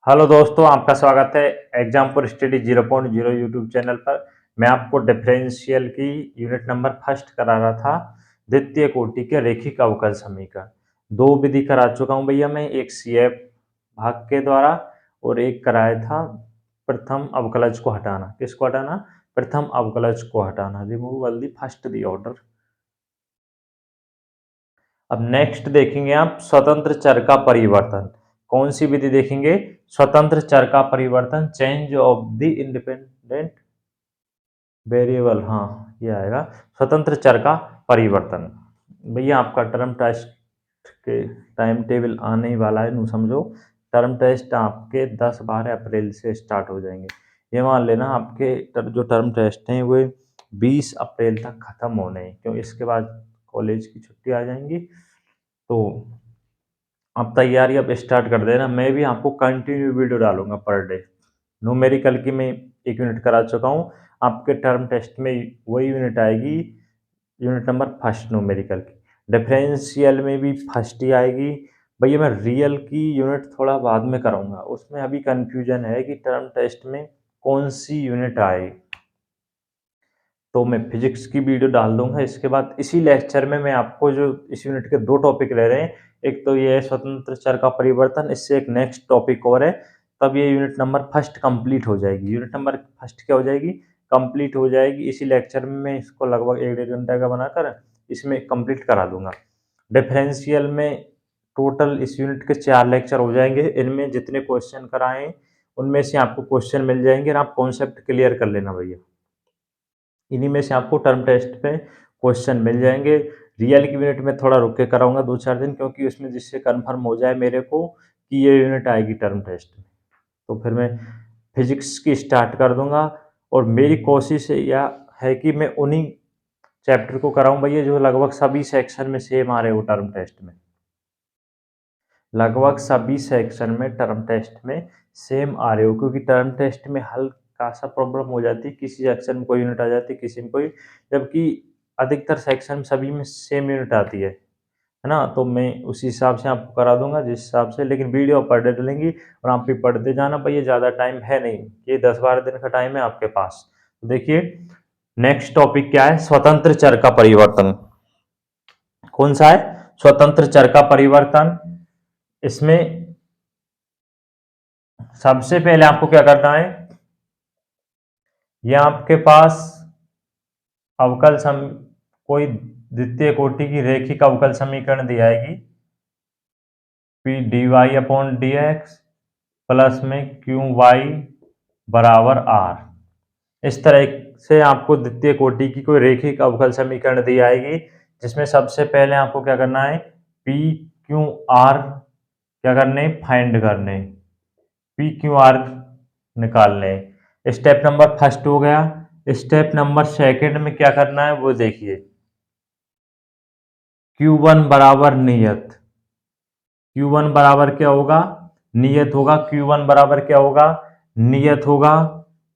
Hello दोस्तों, आपका स्वागत है exam for study 0.0 YouTube channel पर। मैं आपको डिफरेंशियल की यूनिट नंबर फर्स्ट करा रहा था। द्वितीय कोटि के रैखिक अवकल समीकरण दो विधि करा चुका हूं भैया मैं, एक सीएफ भाग के द्वारा और एक कराया था प्रथम अवकलज को हटाना। किसको हटाना? प्रथम अवकलज को हटाना। Removal the first the order. अब नेक्स्ट देखेंगे आप स्वतंत्र चर का परिवर्तन। कौन सी विधि देखेंगे? स्वतंत्र चर का परिवर्तन, change of the independent variable. हाँ, ये आएगा स्वतंत्र चर का परिवर्तन। भैया आपका टर्म टेस्ट के टाइम टेबल आने ही वाला है, नू समझो। टर्म टेस्ट आपके 10-12 अप्रैल से स्टार्ट हो जाएंगे। ये मान लेना आपके जो टर्म टेस्ट हैं वो 20 अप्रैल तक खत्म होने हैं, क्यों इसके बाद कॉलेज की छुट्टी आ जाएंगी। तो आप तैयारी अब स्टार्ट कर देना। मैं भी आपको कंटिन्यू वीडियो डालूंगा पर डे। न्यूमेरिकल की मैं एक यूनिट करा चुका हूँ। आपके टर्म टेस्ट में वही यूनिट आएगी, यूनिट नंबर फर्स्ट न्यूमेरिकल की। डिफरेंशियल में भी फर्स्ट ही आएगी। भैया मैं रियल की यूनिट थोड़ा बाद में कराऊंगा, उसमें अभी कंफ्यूजन है कि टर्म टेस्ट में कौन सी यूनिट आए। तो मैं फिजिक्स की वीडियो डाल दूंगा इसके बाद। इसी लेक्चर में मैं आपको जो इस यूनिट के दो टॉपिक ले रहे हैं, एक तो ये है स्वतंत्र चर का परिवर्तन, इससे एक नेक्स्ट टॉपिक और है। तब ये यूनिट नंबर फर्स्ट कंप्लीट हो जाएगी। यूनिट नंबर फर्स्ट क्या हो जाएगी? कंप्लीट हो जाएगी। इसी लेक्चर में मैं इसको लगभग 1-1.5 घंटे का बनाकर इसमें कंप्लीट करा दूंगा। डिफरेंशियल में टोटल इस यूनिट के 4 लेक्चर हो जाएंगे। इनमें जितने क्वेश्चन कराए उनमें से आपको क्वेश्चन मिल जाएंगे और आप कॉन्सेप्ट क्लियर कर लेना भैया। इन्हीं में से आपको टर्म टेस्ट पे क्वेश्चन मिल जाएंगे। रियल की यूनिट में थोड़ा रुक के कराऊंगा 2-4 दिन, क्योंकि उसमें जिससे कंफर्म हो जाए मेरे को कि ये यूनिट आएगी टर्म टेस्ट में, तो फिर मैं फिजिक्स की स्टार्ट कर दूंगा। और मेरी कोशिश यह है कि मैं उन्हीं चैप्टर को कराऊं भैया जो लगभग सभी सेक्शन में सेम आ रहे हो टर्म टेस्ट में। लगभग सभी सेक्शन में टर्म टेस्ट में सेम आ रहे हो, क्योंकि टर्म टेस्ट में हल्का सा प्रॉब्लम हो जाती है, किसी सेक्शन में कोई यूनिट आ जाती है, किसी में कोई, जबकि अधिकतर सेक्शन सभी में सेम यूनिट आती है ना। तो मैं उसी हिसाब से आपको करा दूंगा जिस हिसाब से, लेकिन वीडियो आप पढ़ लेंगी और आप भी पढ़ते जाना भैया। ज़्यादा टाइम है नहीं, ये 10-12 दिन का टाइम है आपके पास। तो देखिए नेक्स्ट टॉपिक क्या है? स्वतंत्र चर का परिवर्तन। कौन सा है? स्वतंत्र चर का परिवर्तन। इसमें सबसे पहले आपको क्या करना है, ये आपके पास अवकल कोई द्वितीय कोटि की रैखिक अवकल समीकरण दी जाएगी, P D Y upon D x plus में क्यू वाई बराबर आर। इस तरह से आपको द्वितीय कोटि की कोई रैखिक अवकल समीकरण दी जाएगी, जिसमें सबसे पहले आपको क्या करना है, पी क्यू आर क्या करने, फाइंड करने, पी क्यू आर निकालने। स्टेप नंबर फर्स्ट हो गया। स्टेप नंबर सेकंड में क्या करना है वो देखिए। Q1 बराबर नियत। Q1 बराबर क्या होगा? नियत होगा। Q1 बराबर क्या होगा? नियत होगा।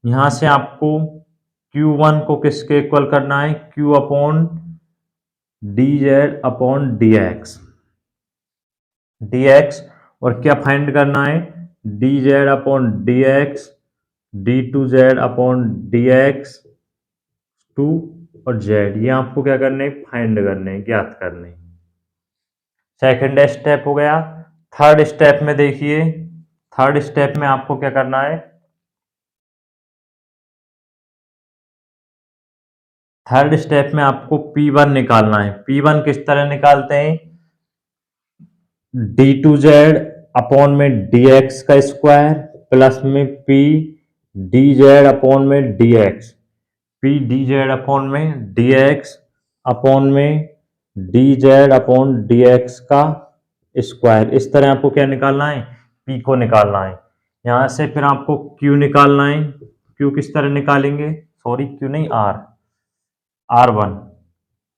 यहां से आपको Q1 को किसके इक्वल करना है? Q upon D Z upon D X. dx और क्या फाइंड करना है? D Z upon D X, D two Z upon D X two और जेड, ये आपको क्या करने हैं? फाइंड करने हैं, ज्ञात करने हैं। सेकंड स्टेप हो गया। थर्ड स्टेप में देखिए, थर्ड स्टेप में आपको क्या करना है? थर्ड स्टेप में आपको P1 निकालना है। P1 किस तरह निकालते हैं? डी टू जेड अपॉन में डी एक्स का स्क्वायर प्लस में पी डी जेड अपॉन में D x, P D Z upon में डी एक्स अपॉन में d Z upon D x का स्क्वायर। इस तरह आपको क्या निकालना है? पी को निकालना है। यहां से फिर आपको क्यू निकालना है। क्यू किस तरह निकालेंगे? सॉरी, क्यू नहीं, R, R one,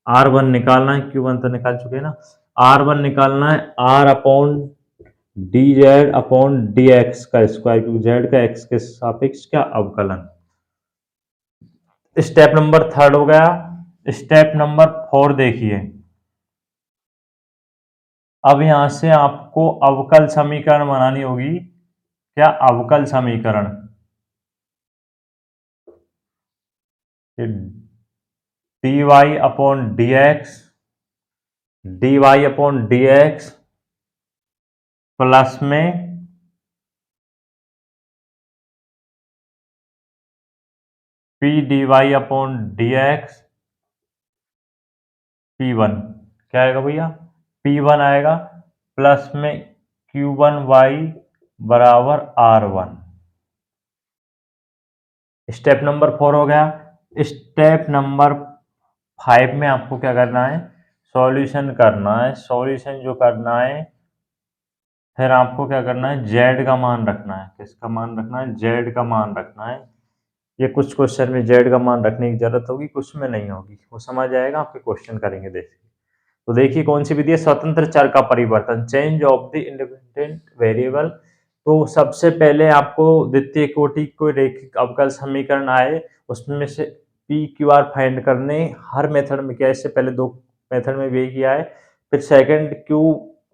R one निकालना है। क्यू वन तो निकाल चुके हैं ना। आर वन निकालना है, R upon D Z upon D x का स्क्वायर, क्योंकि जेड का एक्स के सापेक्ष क्या अवकलन। स्टेप नंबर थर्ड हो गया। स्टेप नंबर फोर देखिए। अब यहां से आपको अवकल समीकरण बनानी होगी। क्या अवकल समीकरण d Y upon D x plus में P D Y upon D x P one, क्या आएगा भैया, पी वन आएगा प्लस में क्यू वन वाई बराबर आर वन। स्टेप नंबर 4 हो गया। स्टेप नंबर 5 में आपको क्या करना है, सॉल्यूशन करना है। सॉल्यूशन जो करना है, फिर आपको क्या करना है, जेड का मान रखना है। किसका मान रखना है, जेड का मान रखना है। ये कुछ क्वेश्चन में जेड का मान रखने की जरूरत होगी, कुछ में नहीं होगी, वो समझ आएगा आपके क्वेश्चन करेंगे। देखिए तो देखिए कौन सी विधि है, स्वतंत्र चर का परिवर्तन, change of the independent variable. तो सबसे पहले आपको द्वितीय कोटि को रैखिक अवकल समीकरण आए, उसमें से पी क्यू आर फाइंड करने। हर मेथड में क्या है, इससे पहले 2 मेथड में भी किया है। फिर सेकंड क्यू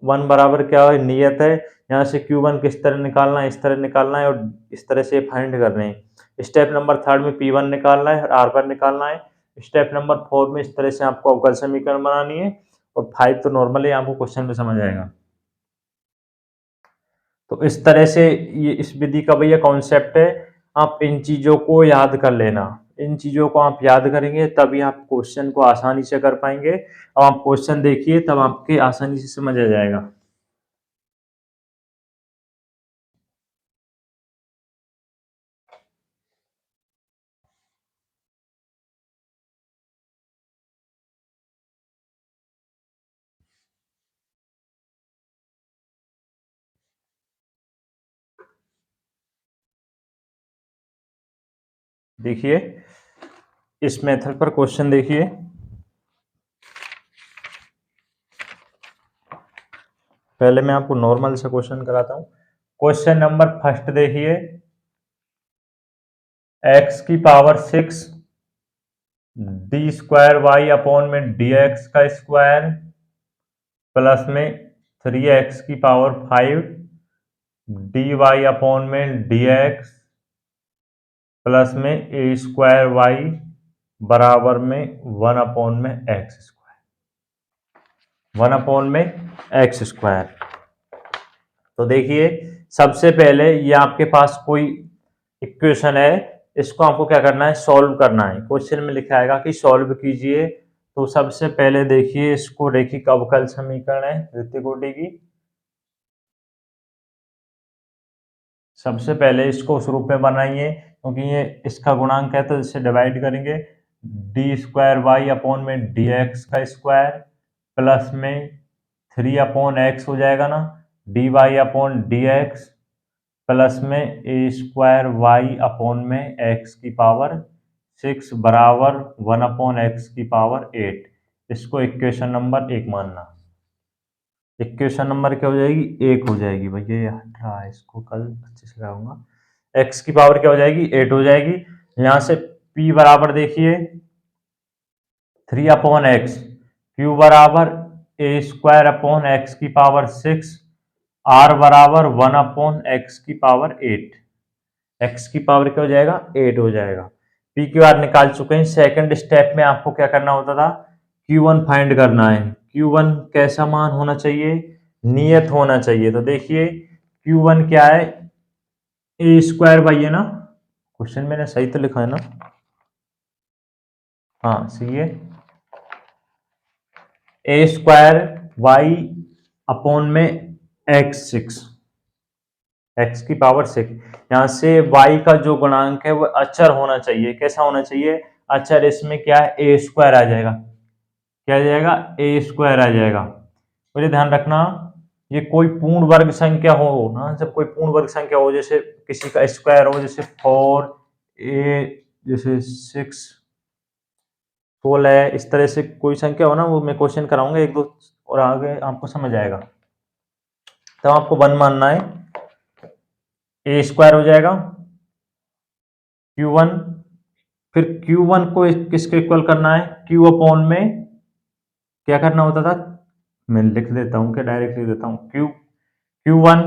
वन बराबर क्या है, नियत है, यहाँ से क्यू वन किस तरह निकालना है, इस तरह निकालना है, और इस तरह से फाइंड करने हैं। स्टेप नंबर 3 में पी वन निकालना है और आर वन निकालना है। स्टेप नंबर 4 में इस तरह से आपको अवकल समीकरण बनानी है। और 5 तो नॉर्मली आपको क्वेश्चन में समझ आएगा। तो इस तरह से ये इस विधि का भैया कॉन्सेप्ट है। आप इन चीजों को याद कर लेना, इन चीजों को आप याद करेंगे तभी आप क्वेश्चन को आसानी से कर पाएंगे। अब आप क्वेश्चन देखिए तब आपके आसानी से समझ आ जाएगा। देखिए इस मेथड पर क्वेश्चन देखिए। पहले मैं आपको नॉर्मल से क्वेश्चन कराता हूँ। क्वेश्चन नंबर फर्स्ट देखिए, x की power 6 D square Y upon में डी एक्स का स्क्वायर प्लस में 3x की पावर 5 डी वाई अपॉन में डी एक्स प्लस में ए स्क्वायर वाई बराबर में 1 अपॉन में एक्स स्क्वायर, 1 अपॉन में एक्स स्क्वायर। तो देखिए सबसे पहले ये आपके पास कोई इक्वेशन है, इसको आपको क्या करना है, सॉल्व करना है। क्वेश्चन में लिखा आएगा कि सॉल्व कीजिए। तो सबसे पहले देखिए इसको रैखिक अवकल समीकरण है द्वितीय कोटि की। सबसे पहले इसको उस रूप में बनाइए, क्योंकि ये इसका गुणांक है तो इसे डिवाइड करेंगे। डी स्क्वायर वाई अपॉन में डी एक्स का स्क्वायर प्लस में 3 अपॉन एक्स हो जाएगा ना, D Y upon D x plus में ए स्क्वायर वाई अपॉन में एक्स की पावर 6 बराबर 1 अपॉन एक्स की पावर 8। इसको इक्वेशन नंबर 1 मानना। इक्वेशन नंबर क्या हो जाएगी, 1 हो जाएगी। भैया ये हट रहा है, इसको कल अच्छे से कराऊंगा। एक्स की पावर क्या हो जाएगी, 8 हो जाएगी। यहाँ से p बराबर देखिए 3 अपॉन एक्स, क्यू बराबर ए स्क्वायर अपॉन एक्स की पावर 6, आर बराबर 1 अपॉन एक्स की पावर 8। एक्स की पावर क्या हो जाएगा, 8 हो जाएगा। पी क्यू आर निकाल चुके हैं। सेकंड स्टेप में आपको क्या करना होता था, Q1 फाइंड करना है। Q1 कैसा मान होना चाहिए, नियत होना चाहिए। तो देखिए Q1 क्या है, ए स्क्वायर बाई है ना, क्वेश्चन मैंने सही तो लिखा है ना, हाँ सही है, ए स्क्वायर वाई अपॉन में एक्स 6, एक्स की पावर 6। यहाँ से y का जो गुणांक है वो अचर होना चाहिए। कैसा होना चाहिए, अचर। इसमें क्या है, ए स्क्वायर आ जाएगा। क्या आ जाएगा, ए स्क्वायर आ जाएगा। तो ये ध्यान रखना, ये कोई पूर्ण वर्ग संख्या हो ना, जब कोई पूर्ण वर्ग संख्या हो, जैसे किसी का स्क्वायर हो, जैसे 4 ए, जैसे 6 16 है, इस तरह से कोई संख्या हो ना, वो मैं क्वेश्चन कराऊंगा एक दो और आगे आपको समझ आएगा। तब आपको 1 मानना है, ए स्क्वायर हो जाएगा Q1। फिर Q1 को किसके इक्वल करना है, Q अपॉन में क्या करना होता था, मैं लिख देता हूं, क्या डायरेक्ट लिख देता हूं, Q Q1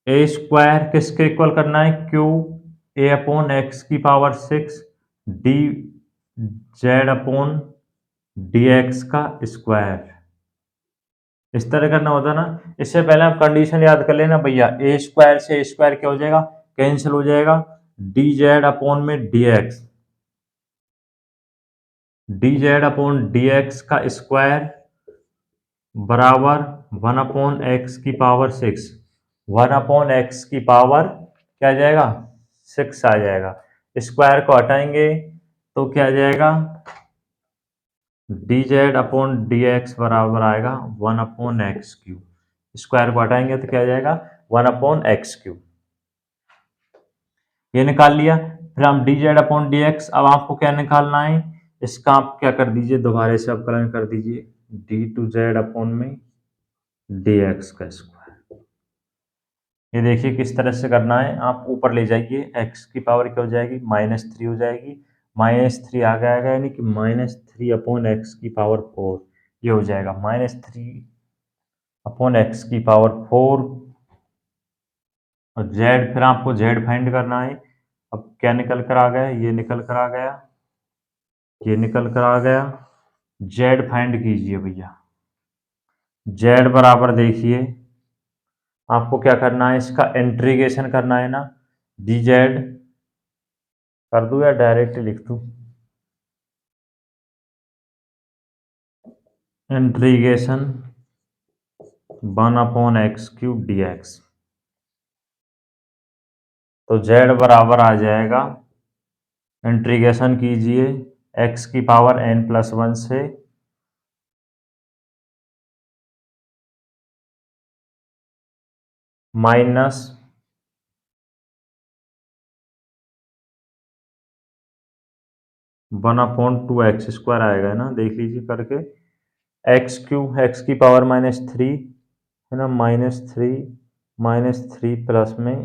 ए स्क्वायर किसके इक्वल करना है, क्यू ए अपॉन एक्स की power 6 D Z upon D x का स्क्वायर, इस तरह करना होता ना। इससे पहले आप कंडीशन याद कर लेना भैया, ए स्क्वायर से ए स्क्वायर क्या हो जाएगा, कैंसिल हो जाएगा, डी जेड अपॉन में d Z upon D x का स्क्वायर बराबर 1 अपॉन एक्स की पावर 6, 1 अपॉन एक्स की पावर क्या आ जाएगा, 6 आ जाएगा। स्क्वायर को हटाएंगे तो क्या आ जाएगा, D Z upon D x बराबर आएगा 1 अपॉन एक्स क्यूब। स्क्वायर को हटाएंगे तो क्या आ जाएगा, 1 अपॉन एक्स क्यूब। ये निकाल लिया। फिर हम D Z upon D x, अब आपको क्या निकालना है, इसका आप क्या कर दीजिए, दोबारा से अवकलन कर दीजिए, डी टू जेड अपॉन में डी एक्स का स्क्वायर। ये देखिए किस तरह से करना है, आप ऊपर ले जाइए, एक्स की पावर क्या हो जाएगी, -3 हो जाएगी, -3 आ जाएगा, यानी कि -3 अपॉन एक्स की पावर 4, ये हो जाएगा -3 अपॉन एक्स की पावर 4। और जेड, फिर आपको जेड फाइंड करना है। अब क्या निकल कर आ गया, ये निकल कर आ गया, ये निकल कर आ गया, जेड फाइंड कीजिए भैया। जेड बराबर देखिए आपको क्या करना है, इसका इंटीग्रेशन करना है ना, डी जेड कर दूं या डायरेक्ट लिख दूं, integration 1 upon x cube D x. तो जेड बराबर आ जाएगा, इंटीग्रेशन कीजिए एक्स की पावर n+1 से माइनस 1/2 एक्स स्क्वायर आएगा ना, देख लीजिए करके, एक्स क्यूब एक्स की पावर -3 है ना, -3 प्लस में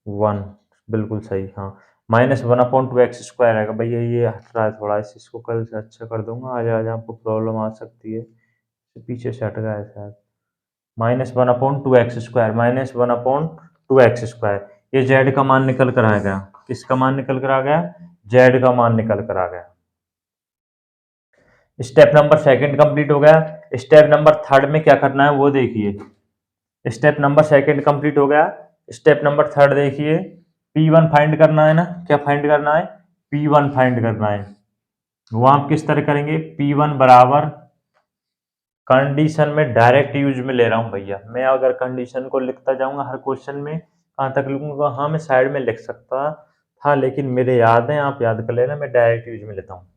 1, बिल्कुल सही, हाँ, -1/2 एक्स स्क्वायर आएगा। भैया ये हट रहा है थोड़ा, इसको कल से अच्छा कर दूंगा, आज आज आपको प्रॉब्लम आ सकती है, पीछे से हट गया है शायद, -1/2 एक्स स्क्वायर, -1/2 एक्स स्क्वायर, ये जेड का मान निकल कर आ गया, किसका मान निकल कर आ गया, जेड का मान निकल कर आ गया। स्टेप नंबर सेकंड कंप्लीट हो गया। स्टेप नंबर थर्ड में क्या करना है वो देखिए, स्टेप नंबर सेकंड कंप्लीट हो गया, स्टेप नंबर थर्ड देखिए, P1 फाइंड करना है ना, क्या फाइंड करना है, P1 फाइंड करना है। वो आप किस तरह करेंगे, P1 बराबर, कंडीशन में डायरेक्ट यूज में ले रहा हूं भैया, मैं अगर कंडीशन को लिखता जाऊंगा हर क्वेश्चन में, कहां तक लिखूंगा, हाँ मैं साइड में लिख सकता था, लेकिन मेरे याद है, आप याद कर लेना, मैं डायरेक्ट यूज में लेता हूँ।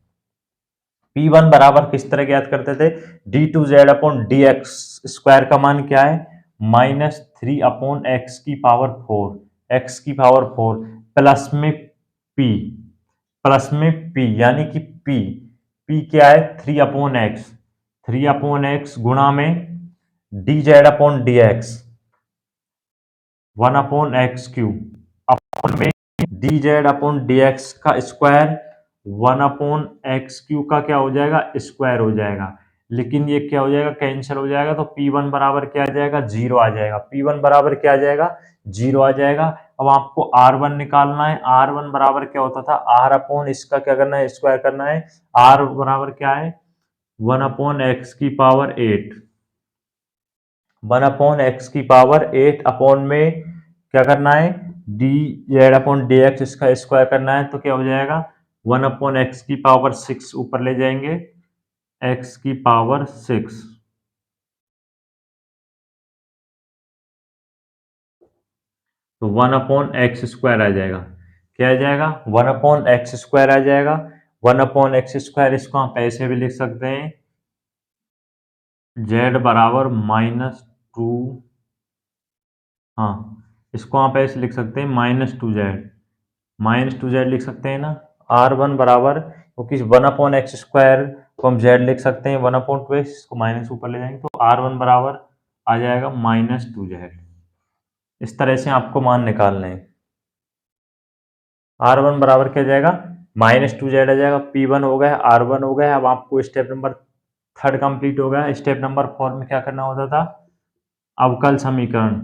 P1 बराबर किस तरह ज्ञात करते थे, D two Z upon D X square का मान क्या है, -3 अपॉन एक्स की पावर 4, एक्स की पावर 4 प्लस में P, प्लस में P यानी कि P क्या है, 3 अपॉन एक्स गुणा में d Z upon D x 1 upon x cube upon में d Z upon D x का स्क्वायर 1 अपॉन एक्स क्यू का क्या हो जाएगा, स्क्वायर हो जाएगा, लेकिन ये क्या हो जाएगा, कैंसिल हो जाएगा, तो P1 बराबर क्या आ जाएगा, 0 आ जाएगा, P1 बराबर क्या आ जाएगा, 0 आ जाएगा। अब आपको R1 निकालना है, R1 बराबर क्या होता था, R अपॉन इसका क्या करना है, स्क्वायर करना है, R बराबर क्या है, 1 अपॉन एक्स की पावर 8, 1 अपॉन एक्स की पावर 8 अपॉन में क्या करना है, D Z upon D x, इसका स्क्वायर करना है, तो क्या हो जाएगा, 1 अपॉन एक्स की पावर 6 ऊपर ले जाएंगे, एक्स की पावर 6, तो 1 अपॉन एक्स स्क्वायर आ जाएगा, क्या आ जाएगा, 1 अपॉन एक्स स्क्वायर आ जाएगा, 1 अपॉन एक्स स्क्वायर, इसको आप ऐसे भी लिख सकते हैं, जेड बराबर -2, हाँ इसको आप ऐसे लिख सकते हैं, -2z लिख सकते हैं ना, R1 बराबर, क्योंकि 1 अपॉन एक्स स्क्वायर को हम z लिख सकते हैं, 1/2 एक्स, इसको माइनस ऊपर ले जाएंगे, तो R1 बराबर आ जाएगा -2z। इस तरह से आपको मान निकालने हैं। R1 बराबर क्या जाएगा, -2z आ जाएगा, P1 हो गया, R1 हो गया। अब आपको स्टेप नंबर थर्ड कंप्लीट हो गया। स्टेप नंबर 4 में क्या करना होता था, अवकल समीकरण,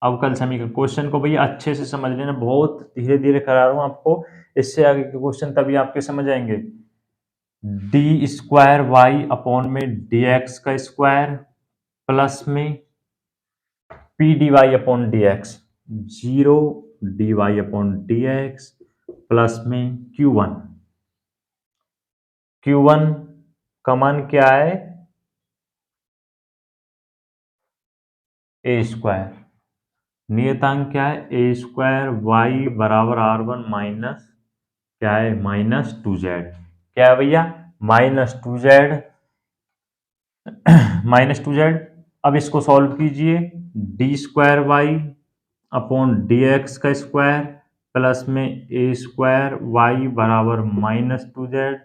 अवकल समीकरण क्वेश्चन को भैया अच्छे से समझ लेना, बहुत धीरे धीरे करा रहा हूँ आपको, इससे आगे के क्वेश्चन तभी आपके समझ आएंगे। डी स्क्वायर वाई अपॉन में डी एक्स का स्क्वायर प्लस में P D Y upon D X, zero D Y upon D x plus में Q1, Q1 का मान क्या है, ए स्क्वायर, नियतांक क्या है ए स्क्वायर वाई बराबर R1 माइनस क्या है -2z, क्या है भैया -2z, -2z। अब इसको सॉल्व कीजिए, D square Y upon D x का स्क्वायर प्लस में ए स्क्वायर वाई बराबर -2z,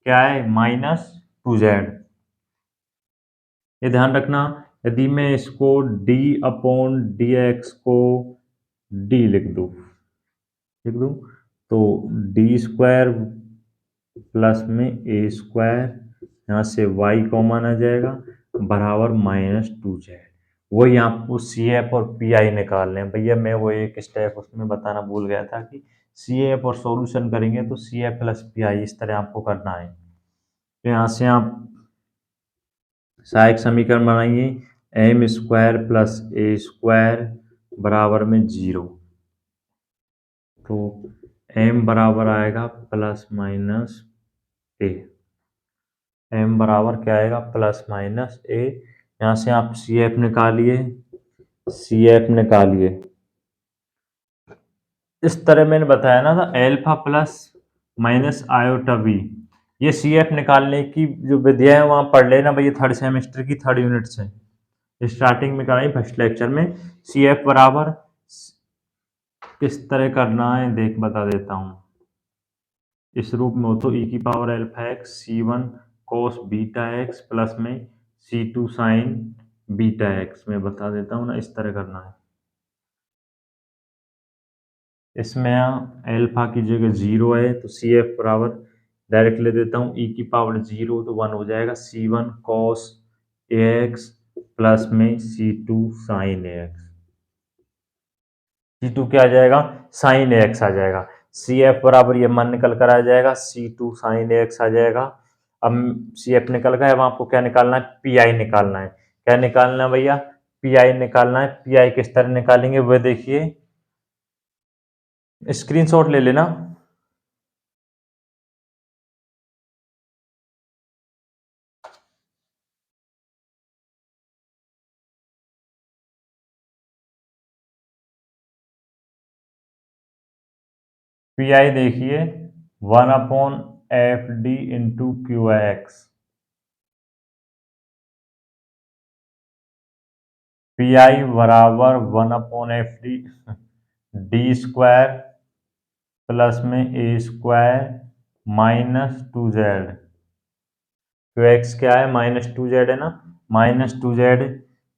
क्या है -2z। ये ध्यान रखना, यदि मैं इसको d अपॉन डी एक्स को d लिख दूं तो डी स्क्वायर प्लस में ए स्क्वायर, यहाँ से वाई कॉमन आ जाएगा बराबर -2z। वही आपको सी एफ और पी आई निकालने हैं भैया, मैं वो एक स्टेप उसमें बताना भूल गया था कि सी एफ और सॉल्यूशन करेंगे तो C F plus P I इस तरह आपको करना है। तो यहाँ से आप सहायक समीकरण बनाइए, एम स्क्वायर प्लस ए स्क्वायर बराबर में 0, तो m बराबर आएगा प्लस माइनस ए, m बराबर क्या आएगा प्लस माइनस ए। यहाँ से आप सी एफ निकालिए, इस तरह मैंने बताया ना था, alpha plus minus iota B, ये सी एफ निकालने की जो विधिया है वहाँ पढ़ लेना भैया, थर्ड सेमेस्टर की थर्ड यूनिट से स्टार्टिंग में कराई फर्स्ट लेक्चर में। सी एफ बराबर किस तरह करना है देख बता देता हूँ, इस रूप में हो तो e की power alpha x C1 cos beta x plus में C2 साइन बीटा एक्स, मैं बता देता हूँ ना, इस तरह करना है। इसमें अल्फा की जगह 0 है तो सी एफ बराबर डायरेक्ट ले देता हूँ, e की पावर 0 तो 1 हो जाएगा C1 cos A x plus में C2 साइन ए एक्स, C2 क्या आ जाएगा साइन ए एक्स आ जाएगा, सी एफ बराबर ये मान निकल कर आ जाएगा C2 साइन ए एक्स आ जाएगा। अब सी एफ निकल गया, अब आपको क्या निकालना है पी आई निकालना है, क्या निकालना है भैया पी आई निकालना है। पी आई किस तरह निकालेंगे वह देखिए, स्क्रीनशॉट ले लेना। पी आई देखिए 1/FD into Q x, P I बराबर 1/FD डी स्क्वायर प्लस में A square -2z, Q x क्या है -2z है ना, -2z,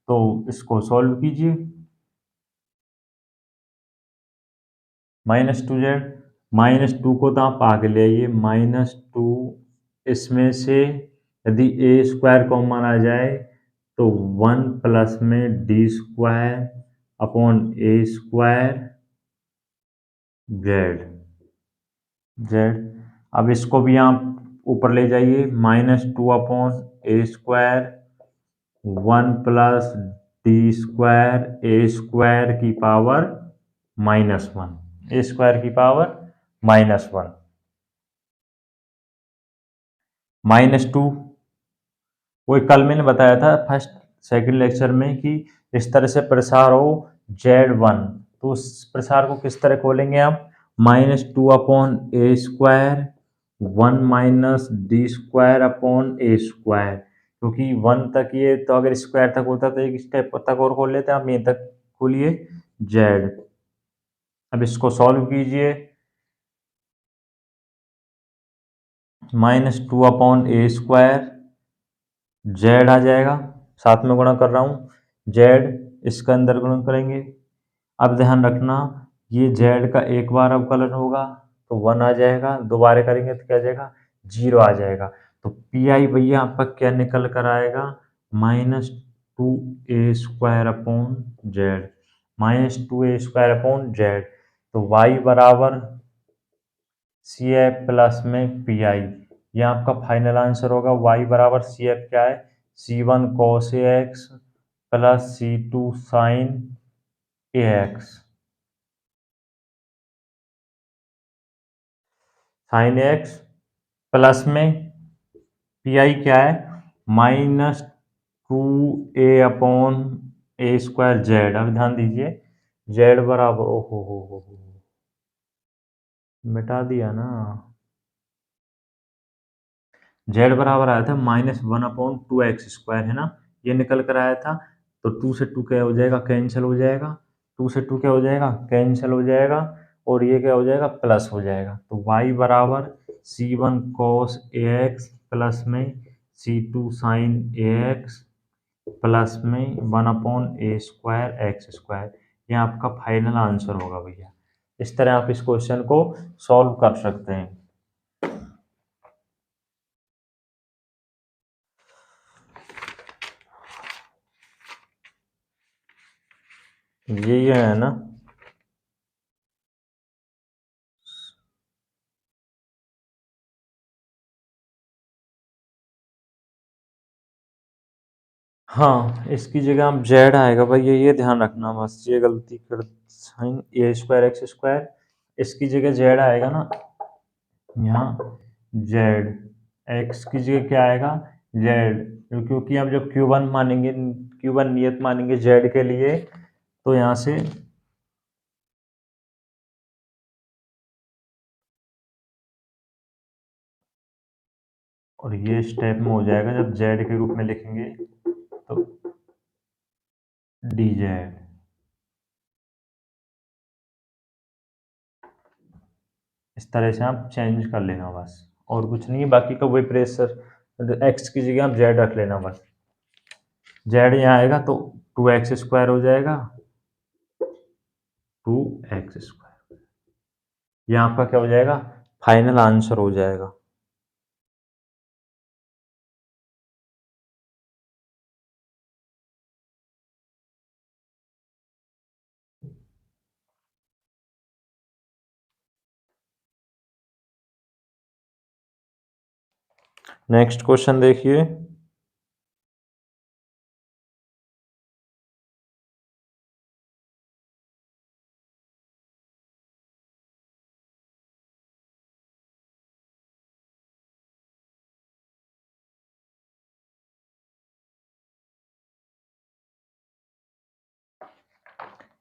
तो इसको सॉल्व कीजिए, -2z, -2 को तो आप आगे ले आइए, -2, इसमें से यदि ए स्क्वायर कॉमन आ जाए तो 1 प्लस में D square upon a square Z. अब इसको भी आप ऊपर ले जाइए, -2 upon a square 1 plus D square A square की पावर -1, ए स्क्वायर की पावर -1, -2, वही कल मैंने बताया था फर्स्ट सेकंड लेक्चर में कि इस तरह से प्रसार हो Z1, तो उस प्रसार को किस तरह खोलेंगे आप, -2 upon a square 1 minus d square upon a square, क्योंकि 1 तक ये तो अगर स्क्वायर तक होता तो एक स्टेप तक और खोल लेते हैं, आप ये तक खोलिए Z। अब इसको सॉल्व कीजिए, -2 अपॉन ए स्क्वायर जेड आ जाएगा, साथ में गुणा कर रहा हूँ जेड, इसका अंदर गुणा करेंगे। अब ध्यान रखना ये जेड का एक बार अवकलन होगा तो 1 आ जाएगा, दोबारा करेंगे तो क्या आ जाएगा 0 आ जाएगा। तो पी आई भैया आपका क्या निकल कर आएगा -2 ए स्क्वायर अपॉन जेड, -2a² तो y बराबर सी एफ प्लस में पी आई, ये आपका फाइनल आंसर होगा। y बराबर सी एफ क्या है, C1 cos ax plus C2 sin ax, sin ax plus में पी आई क्या है, -2a/a²z। अब ध्यान दीजिए z बराबर, हो मिटा दिया ना, z बराबर आया था -1/2x² है ना, ये निकल कर आया था। तो 2 से 2 क्या हो जाएगा, कैंसिल हो जाएगा, 2 से 2 क्या हो जाएगा, कैंसिल हो जाएगा, और ये क्या हो जाएगा, प्लस हो जाएगा। तो y बराबर C1 cos ax प्लस में C2 sin ax प्लस में 1/a²x², ये आपका फाइनल आंसर होगा भैया। इस तरह आप इस क्वेश्चन को सॉल्व कर सकते हैं। ये है ना, हाँ इसकी जगह आप जेड आएगा भाई, ये ध्यान रखना बस, ये गलती कर, साइन a²x², इसकी जगह जेड आएगा ना, यहाँ जेड, एक्स की जगह क्या आएगा, जेड, क्योंकि अब जब Q1 मानेंगे, Q1 नियत मानेंगे जेड के लिए, तो यहाँ से और ये स्टेप में हो जाएगा, जब जेड के रूप में लिखेंगे तो डी जेड। इस तरह से आप चेंज कर लेना बस, और कुछ नहीं है, बाकी का वही प्रेशर, एक्स की जगह आप जेड रख लेना बस, जेड यहाँ आएगा तो 2x² हो जाएगा, 2x², ये आपका क्या हो जाएगा, फाइनल आंसर हो जाएगा। नेक्स्ट क्वेश्चन देखिए,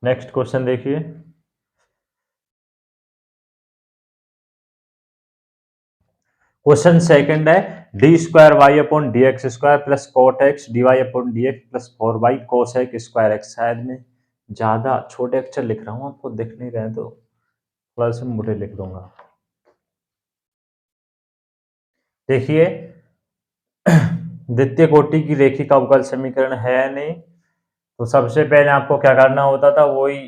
नेक्स्ट क्वेश्चन देखिए, क्वेश्चन सेकंड है, d²y/dx² plus cot x dy/dx plus 4y cos² शायद मैं ज्यादा छोटे अक्षर लिख रहा हूँ, आपको दिख नहीं रहे तो थोड़ा सा मोटे लिख दूंगा। देखिए द्वितीय कोटि की रेखिक अवकल समीकरण है या नहीं, तो सबसे पहले आपको क्या करना होता था, वही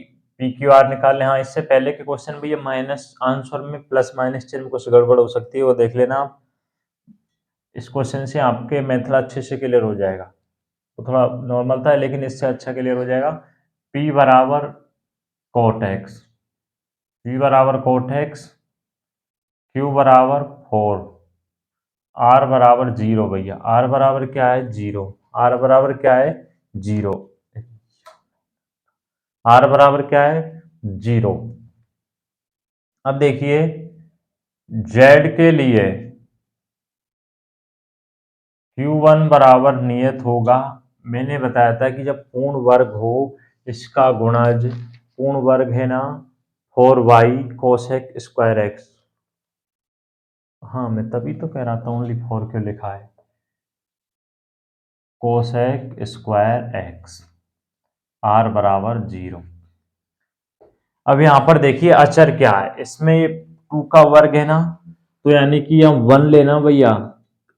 पी क्यू आर निकालने। हाँ इससे पहले के क्वेश्चन में ये माइनस आंसर में प्लस माइनस चिन्ह कुछ गड़बड़ हो सकती है, वो देख लेना आप। इस क्वेश्चन से आपके मेथड अच्छे से क्लियर हो जाएगा, तो थोड़ा नॉर्मल था लेकिन इससे अच्छा क्लियर हो जाएगा। P बराबर कोट एक्स, P बराबर कोट एक्स, Q बराबर 4, R बराबर 0 भैया, R बराबर क्या है 0, R बराबर क्या है 0, R बराबर क्या है 0। अब देखिए Z के लिए Q1 बराबर नियत होगा, मैंने बताया था कि जब पूर्ण वर्ग हो, इसका गुणज पूर्ण वर्ग है ना 4y cos²x। हाँ मैं तभी तो कह रहा था ओनली 4 क्यों लिखा है, cos²x, r बराबर 0। अब यहाँ पर देखिए अचर क्या है, इसमें 2 का वर्ग है ना, तो यानी कि हम 1 लेना भैया,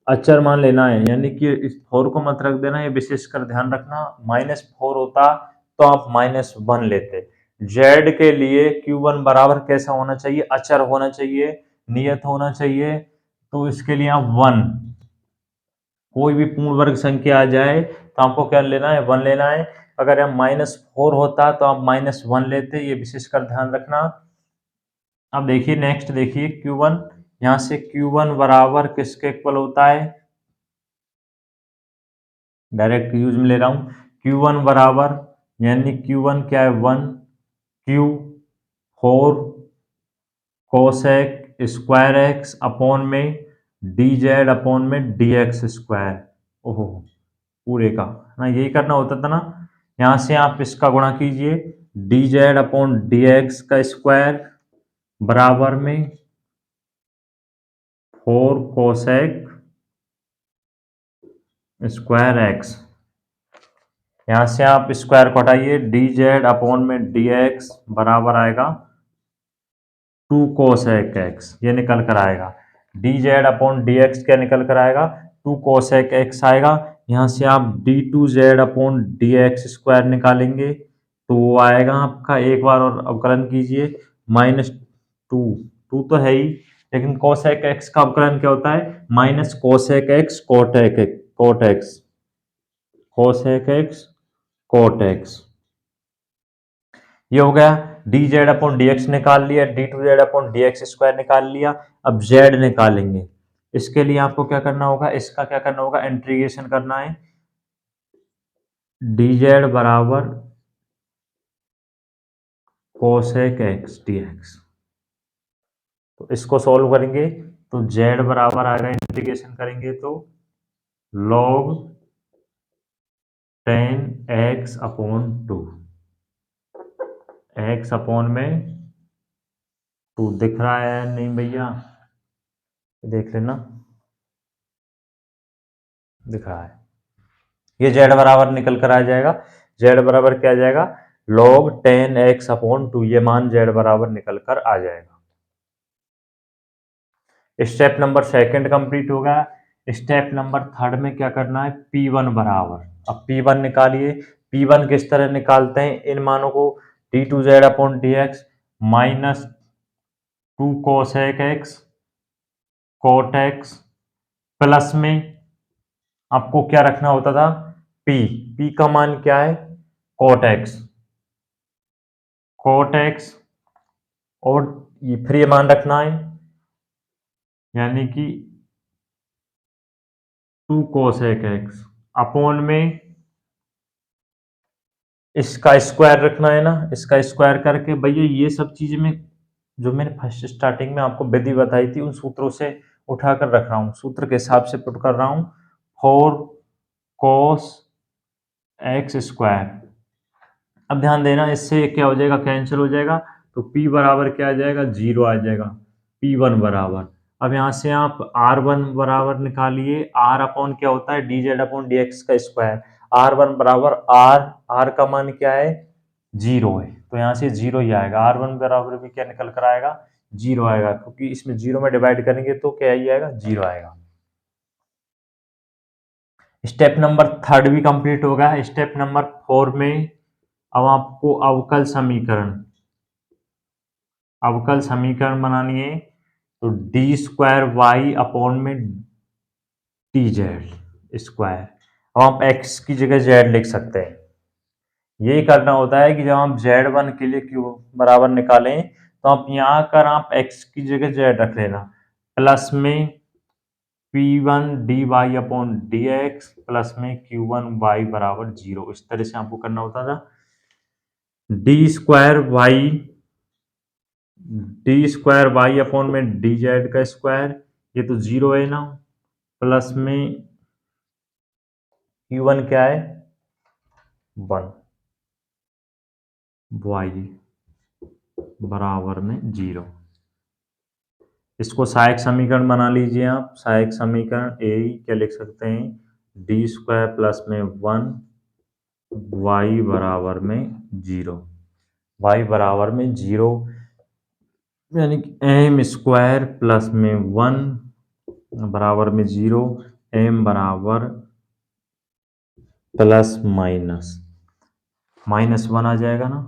अचर मान लेना है, यानी कि इस 4 को मत रख देना, ये विशेष कर ध्यान रखना। -4 होता तो आप -1 लेते। z के लिए Q1 बराबर कैसा होना चाहिए, अचर होना चाहिए, नियत होना चाहिए, तो इसके लिए आप 1, कोई भी पूर्ण वर्ग संख्या आ जाए तो आपको क्या लेना है, 1 लेना है। अगर यहाँ -4 होता तो आप -1 लेते, ये विशेषकर ध्यान रखना। अब देखिए नेक्स्ट देखिए Q1, यहाँ से Q1 बराबर किसके इक्वल होता है, डायरेक्ट यूज में ले रहा हूँ। Q1 बराबर यानी Q1 क्या है 1 Q 4 cosec square x upon में डी जेड अपॉन में डी एक्स स्क्वायर। ओहो पूरे का ना, यही करना होता था ना। यहाँ से आप इसका गुणा कीजिए, D Z upon D x का स्क्वायर बराबर में 4 कोसेक स्क्वायर एक्स। यहाँ से आप स्क्वायर को हटाइए, डी जेड अपॉन में डी एक्स बराबर आएगा 2 कोसेक एक्स, ये निकल कर आएगा। D Z upon D x क्या निकल कर आएगा, 2 कोसेक एक्स आएगा। यहाँ से आप D two Z upon D X square निकालेंगे तो वो आएगा आपका, एक बार और अवकलन कीजिए, -2। 2 तो है ही, लेकिन कोसेक एक्स का अवकलन क्या होता है, minus cosec X cot X, cosec X cot X. ये हो गया, D Z upon D X निकाल लिया, D two Z upon D X square निकाल लिया। अब जेड निकालेंगे, इसके लिए आपको क्या करना होगा, इसका क्या करना होगा, इंटीग्रेशन करना है। डी जेड बराबर कोसेक एक्स डी एक्स, तो इसको सॉल्व करेंगे तो जेड बराबर आएगा, इंटीग्रेशन करेंगे तो log 10x upon 2, x upon में 2 दिख रहा है नहीं भैया, देख लेना, दिख रहा है। ये जेड बराबर निकल कर आ जाएगा, जेड बराबर क्या आ जाएगा, log 10x अपॉन 2, ये मान जेड बराबर निकल कर आ जाएगा। स्टेप नंबर सेकंड कंप्लीट हो गया। स्टेप नंबर थर्ड में क्या करना है, P1 बराबर, अब P1 निकालिए। P1 किस तरह निकालते हैं, इन मानों को D two Z upon D X -2 cosec X cot X plus में आपको क्या रखना होता था, P का मान क्या है, कोट एक्स और ये फिर ये मान रखना है, यानी कि 2 कोसेक एक्स अपॉन में इसका स्क्वायर रखना है ना, इसका स्क्वायर करके भैया ये सब चीज में जो मैंने फर्स्ट स्टार्टिंग में आपको विधि बताई थी उन सूत्रों से उठाकर रख रहा हूँ, सूत्र के हिसाब से पुट कर रहा हूँ। 4 कोस एक्स स्क्वायर। अब ध्यान देना, इससे क्या हो जाएगा, कैंसिल हो जाएगा, तो P बराबर क्या आ जाएगा, 0 आ जाएगा। P1 बराबर, अब यहाँ से आप R1 बराबर निकालिए, R अपॉन क्या होता है, D Z upon D x का स्क्वायर। R1 बराबर R का मान क्या है, 0 है, तो यहाँ से 0 ही आएगा। R1 बराबर भी क्या निकल कर आएगा, 0 आएगा, क्योंकि इसमें 0 में डिवाइड करेंगे तो क्या ही आएगा, 0 आएगा। स्टेप नंबर थर्ड भी कंप्लीट होगा। स्टेप नंबर 4 में अब आपको अवकल समीकरण बनानी है, तो डी स्क्वायर वाई अपॉन में डी जेड स्क्वायर। अब आप एक्स की जगह जेड लिख सकते हैं। यही करना होता है कि जब आप Z1 के लिए क्यू बराबर निकालें तो आप यहाँ कर आप x की जगह z रख लेना, प्लस में P1 D Y upon D x plus में Q1 y बराबर 0। इस तरह से आपको करना होता था। डी स्क्वायर वाई अपॉन में डी जेड का स्क्वायर, ये तो 0 है ना, प्लस में Q1 क्या है, 1 y बराबर में 0। इसको सहायक समीकरण बना लीजिए आप। सहायक समीकरण ए क्या लिख सकते हैं, डी स्क्वायर प्लस में 1 वाई बराबर में 0, वाई बराबर में 0 यानी कि एम स्क्वायर प्लस में 1 बराबर में 0, एम बराबर प्लस माइनस 1 आ जाएगा ना,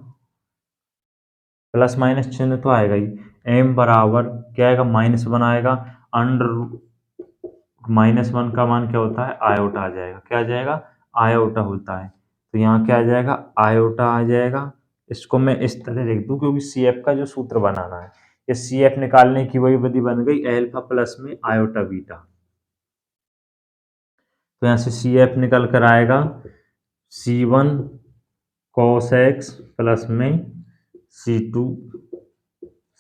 प्लस माइनस चिन्ह तो आएगा ही। एम बराबर क्या आएगा, -1 आएगा, अंडर -1 का मान क्या होता है, आयोटा आ जाएगा। क्या आ जाएगा, आयोटा होता है। तो यहाँ क्या आ जाएगा, आयोटा आ जाएगा। इसको मैं इस तरह लिख दूं क्योंकि सी एफ का जो सूत्र बनाना है, ये सी एफ निकालने की वही विधि बन गई एल्फा प्लस में आयोटा बीटा। तो यहाँ से सी एफ निकल कर आएगा C1 cos x प्लस में C2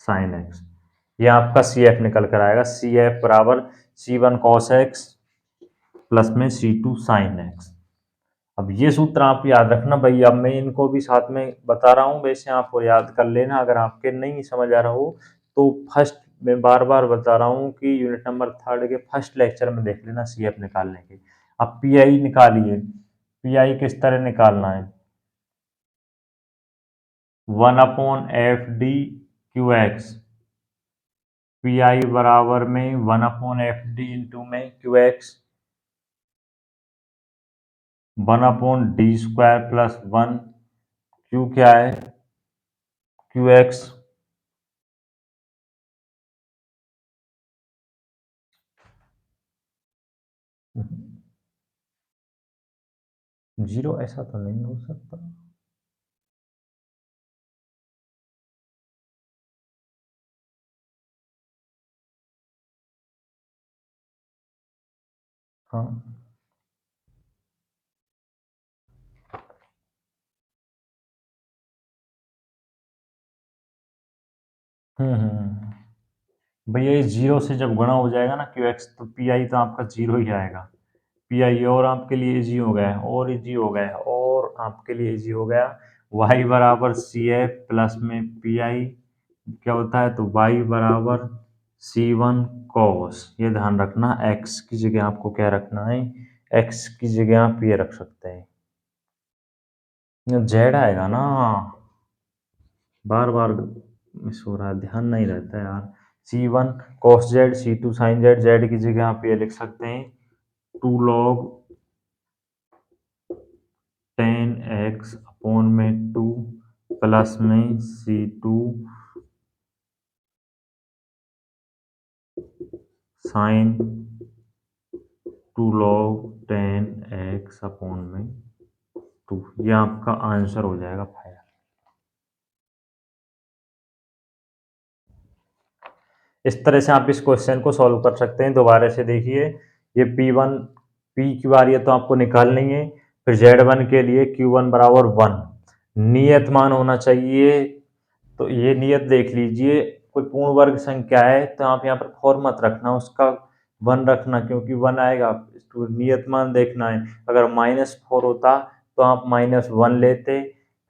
sin x। ये आपका सी एफ निकल कर आएगा, सी एफ बराबर C1 cos x प्लस में C2 sin x। अब ये सूत्र आप याद रखना भाई, अब मैं इनको भी साथ में बता रहा हूँ, वैसे आप वो याद कर लेना। अगर आपके नहीं समझ आ रहा हो तो फर्स्ट, मैं बार बार बता रहा हूँ कि यूनिट नंबर 3 के फर्स्ट लेक्चर में देख लेना सी एफ निकालने के। अब पी आई निकालिए, पी आई किस तरह निकालना है, 1/FD/QX, पी आई बराबर में 1/FD इंटू में QX, 1/D² प्लस 1, Q क्या है, QX, जीरो ऐसा तो नहीं हो सकता। हाँ भैया ये जीरो से जब गुणा हो जाएगा ना क्यू एक्स, तो पी आई तो आपका जीरो ही आएगा। पी आई और आपके लिए इजी हो गया है, और इजी हो गया है, और आपके लिए इजी हो गया। वाई बराबर सी एफ प्लस में पी आई क्या होता है, तो वाई बराबर C1 कॉस। ये ध्यान रखना, एक्स की जगह आपको क्या रखना है, एक्स की जगह आप ये रख सकते हैं, जेड आएगा ना, बार बार मिस हो रहा है, ध्यान नहीं रहता है यार। C1 cos z, C2 sin z, z की जगह आप ये लिख सकते हैं 2 log 10x अपॉन में 2 प्लस में C2 sin 2 log 10x upon में 2। ये आपका आंसर हो जाएगा फाइनल। इस तरह से आप इस क्वेश्चन को सॉल्व कर सकते हैं। दोबारा से देखिए, ये P1 P क्यू आ रही है तो आपको निकालनी है। फिर Z1 के लिए Q1 बराबर 1 नियत मान होना चाहिए। तो ये नियत देख लीजिए, कोई पूर्ण वर्ग संख्या है तो आप यहाँ पर 4 मत रखना, उसका 1 रखना, क्योंकि 1 आएगा। तो नियत मान देखना है, अगर -4 होता तो आप -1 लेते।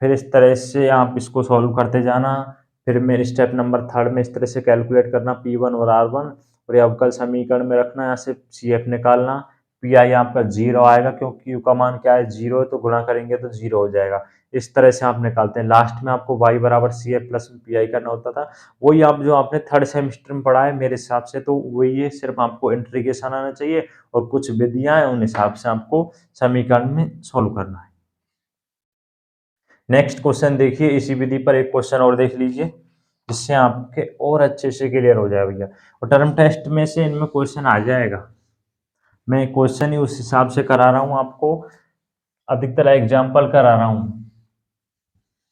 फिर इस तरह से आप इसको सॉल्व करते जाना। फिर मैं स्टेप नंबर 3 में इस तरह से कैलकुलेट करना P1 और R1, और ये अवकल समीकरण में रखना, यहाँ से CF निकालना। पी आई आपका 0 आएगा, क्योंकि यू का मान क्या है, 0 है, तो गुणा करेंगे तो 0 हो जाएगा। इस तरह से आप निकालते हैं। लास्ट में आपको y बराबर C F plus P I करना होता था, वही आप जो आपने 3rd सेमेस्टर में पढ़ा है मेरे हिसाब से, तो वही है, सिर्फ आपको इंटीग्रेशन आना चाहिए और कुछ विधियां हैं, उन हिसाब से आपको समीकरण में सॉल्व करना है। नेक्स्ट क्वेश्चन देखिए, इसी विधि पर एक क्वेश्चन और देख लीजिए, जिससे आपके और अच्छे से क्लियर हो जाए भैया। और टर्म टेस्ट में से इनमें क्वेश्चन आ जाएगा, मैं क्वेश्चन ही उस हिसाब से करा रहा हूँ आपको, अधिकतर एग्जाम्पल करा रहा हूँ।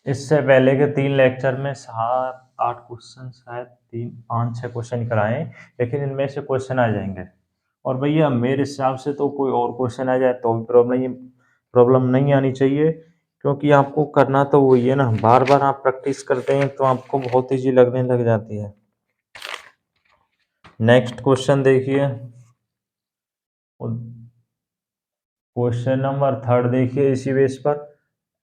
इससे पहले के 3 लेक्चर में 7-8 क्वेश्चन, शायद 3-5-6 क्वेश्चन कराए, लेकिन इनमें से क्वेश्चन आ जाएंगे। और भैया मेरे हिसाब से तो कोई और क्वेश्चन आ जाए तो भी प्रॉब्लम नहीं आनी चाहिए, क्योंकि आपको करना तो वही है ना, बार बार आप प्रैक्टिस करते हैं तो आपको बहुत ईजी लगने लग जाती है। नेक्स्ट क्वेश्चन देखिए, क्वेश्चन नंबर 3 देखिए, इसी बेस पर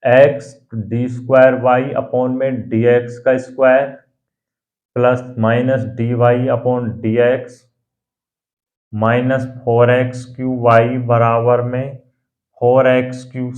x² अपॉन में dx का स्क्वायर प्लस -dy/dx -4x³ बराबर में 4x³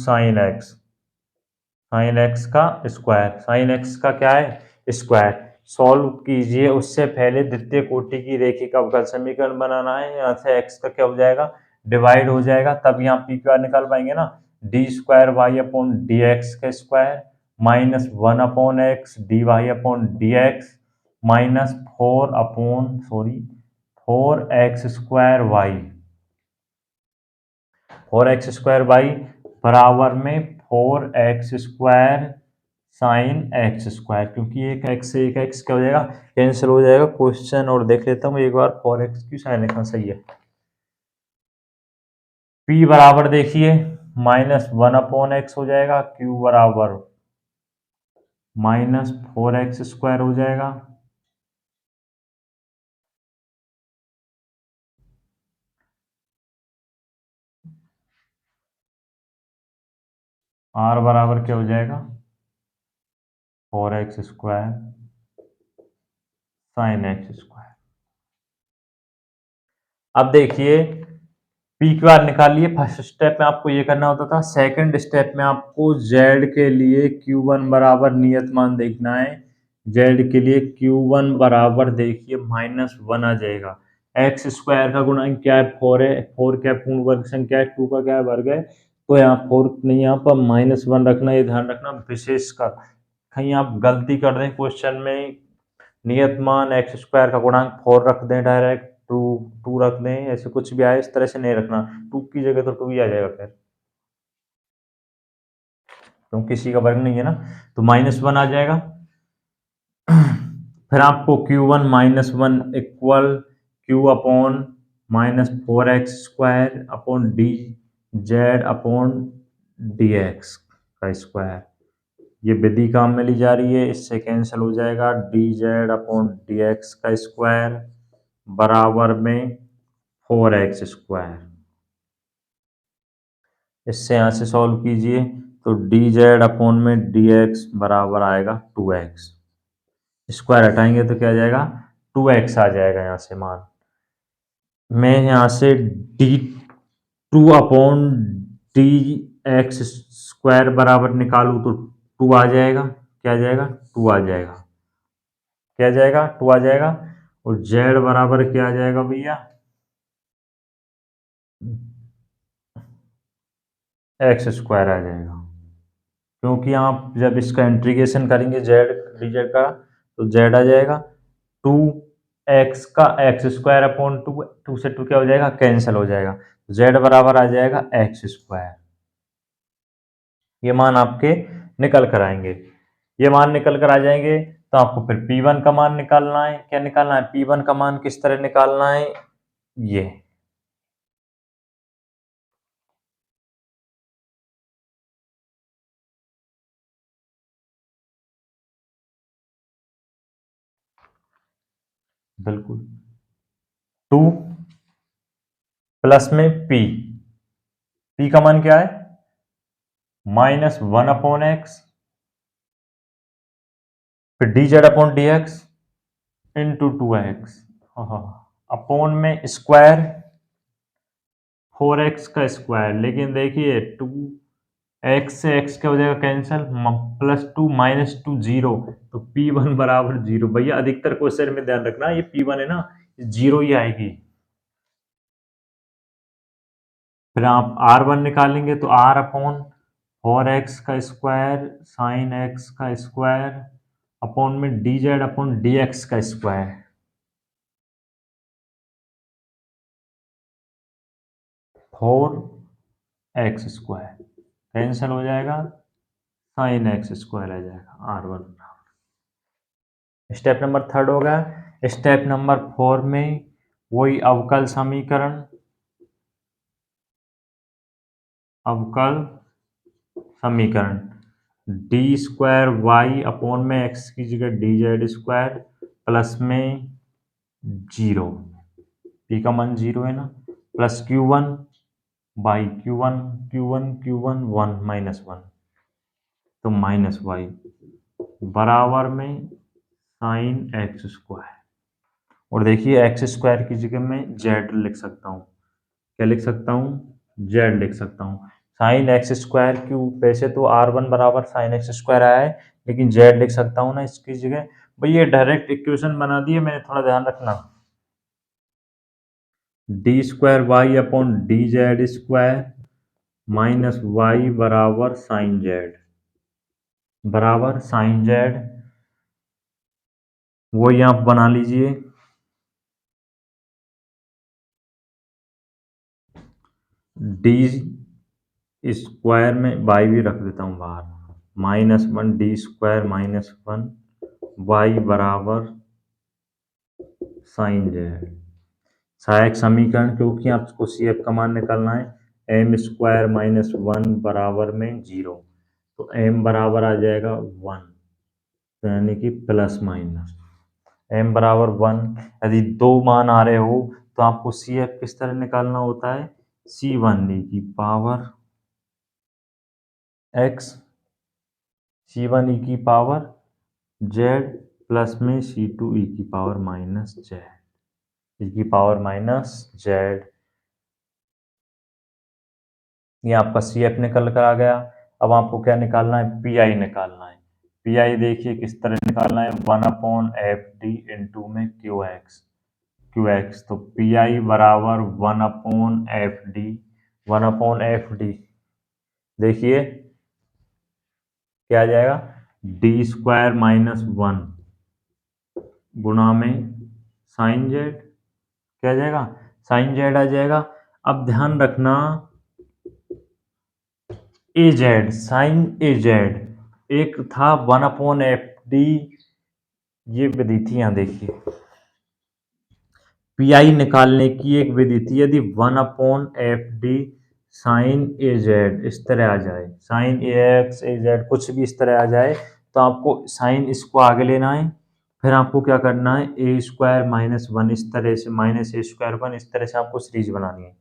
sin x का स्क्वायर। sin x का क्या है, स्क्वायर। सॉल्व कीजिए, उससे पहले द्वितीय कोटि की रेखिक अवकल समीकरण बनाना है। यहाँ से x का क्या हो जाएगा, डिवाइड हो जाएगा, तब यहाँ p क्यू आर निकाल पाएंगे ना। d²y/dx का स्क्वायर -1/x -4x² y बराबर में 4x² साइन एक्स स्क्वायर, क्योंकि एक एक्स से एक एक्स क्या हो जाएगा, कैंसिल हो जाएगा। क्वेश्चन और देख लेता हूँ एक बार, 4x की साइन एक्स सही है। p बराबर देखिए -1/x हो जाएगा, q बराबर -4x² हो जाएगा, r बराबर क्या हो जाएगा 4x² साइन x²। अब देखिए पी क्यू आर निकालिए। फर्स्ट स्टेप में आपको ये करना होता था, सेकंड स्टेप में आपको जेड के लिए Q1 बराबर नियत मान देखना है। जेड के लिए Q1 बराबर देखिए -1 आ जाएगा। एक्स स्क्वायर का गुणांक क्या है, 4 है, 4 क्या पूर्ण वर्ग संख्या है, 2 का क्या है वर्ग है, तो यहाँ 4 नहीं, यहाँ पर -1 रखना, ये ध्यान रखना विशेष का, कहीं आप गलती कर दें क्वेश्चन में, नियत मान एक्स स्क्वायर का गुणांक 4 रख दें, डायरेक्ट टू टू रख दें, ऐसे कुछ भी आए इस तरह से नहीं रखना, 2 की जगह तो 2 ही आ जाएगा फिर, क्योंकि किसी का वर्ग नहीं है ना, तो -1 आ जाएगा। फिर आपको Q1 -1 equal Q upon -4x² upon D Z upon D x का स्क्वायर, ये विधि काम में ली जा रही है, इससे कैंसिल हो जाएगा, D Z upon D x का स्क्वायर बराबर में 4x²। इससे यहाँ से सॉल्व कीजिए तो डी जेड अपॉन में डी एक्स बराबर आएगा 2x, स्क्वायर हटाएंगे तो क्या आ जाएगा 2x आ जाएगा यहाँ से मान। मैं यहाँ से d2 upon D X square बराबर निकालूँ तो 2 आ जाएगा, क्या आ जाएगा 2 आ जाएगा, क्या आ जाएगा 2 आ जाएगा, और z बराबर क्या आ जाएगा भैया x² आ जाएगा, क्योंकि आप जब इसका इंटीग्रेशन करेंगे जेड dz का तो z आ जाएगा 2x का x² अपॉन 2, 2 से 2 क्या हो जाएगा कैंसिल हो जाएगा, z बराबर आ जाएगा x²। ये मान आपके निकल कर आएंगे, ये मान निकल कर आ जाएंगे तो आपको फिर P1 का मान निकालना है। क्या निकालना है, P1 का मान किस तरह निकालना है, ये बिल्कुल 2 प्लस में p का मान क्या है -1/x, फिर D Z upon D x into 2x upon में स्क्वायर 4x का स्क्वायर, लेकिन देखिए 2x से x क्या हो जाएगा कैंसिल, +2 -2 0, तो P1 बराबर 0। भैया अधिकतर क्वेश्चन में ध्यान रखना ये P1 है ना, 0 ही आएगी। फिर आप R1 निकालेंगे तो R अपॉन 4x का स्क्वायर साइन x का स्क्वायर अपॉन में d Z upon D x का स्क्वायर, 4x² कैंसिल हो जाएगा, साइन x² आ जाएगा R1। स्टेप नंबर 3 हो गया। स्टेप नंबर 4 में वही अवकल समीकरण, अवकल समीकरण d² अपॉन में x की जगह dz² प्लस में 0, p का मान 0 है ना, प्लस Q1 बाई Q1 1 -1, तो -y बराबर में साइन x²। और देखिए x² की जगह मैं z लिख सकता हूँ, क्या लिख सकता हूँ z लिख सकता हूँ। साइन x² क्यों, वैसे तो R1 बराबर साइन x² आया है, लेकिन z लिख सकता हूँ ना इसकी जगह। भाई ये डायरेक्ट इक्वेशन बना दिए मैंने, थोड़ा ध्यान रखना, d² अपॉन dz² -y बराबर साइन z, बराबर साइन z, वो यहाँ बना लीजिए, d स्क्वायर में वाई भी रख देता हूँ बाहर, -1 डी स्क्वायर -1 वाई बराबर साइन जेड। सहायक समीकरण, क्योंकि आपको सी एफ का मान निकालना है, एम स्क्वायर -1 बराबर में 0, तो एम बराबर आ जाएगा 1, तो यानी कि प्लस माइनस एम बराबर 1। यदि दो मान आ रहे हो तो आपको सी एफ किस तरह निकालना होता है, C1 ई की पावर जेड प्लस में C2 ई की पावर माइनस जेड, ई की पावर माइनस जेड। ये आपका सी एफ निकल कर आ गया। अब आपको क्या निकालना है, पी आई निकालना है। पी आई देखिए किस तरह निकालना है, 1/FD इंटू में क्यू एक्स, तो पी आई बराबर 1/FD, 1/FD देखिए क्या आ जाएगा, डी स्क्वायर -1 गुणा में साइन जेड, क्या आ जाएगा, साइन जेड आ जाएगा। अब ध्यान रखना, ए जेड साइन ए जेड एक था 1/FD, ये विधि थी। यहाँ देखिए पी आई निकालने की एक विधि थी, यदि 1/FD साइन ए जेड इस तरह आ जाए, साइन ए एक्स ए जेड कुछ भी इस तरह आ जाए, तो आपको साइन इसको आगे लेना है, फिर आपको क्या करना है, ए स्क्वायर -1 इस तरह से -A²1 इस तरह से आपको सीरीज बनानी है।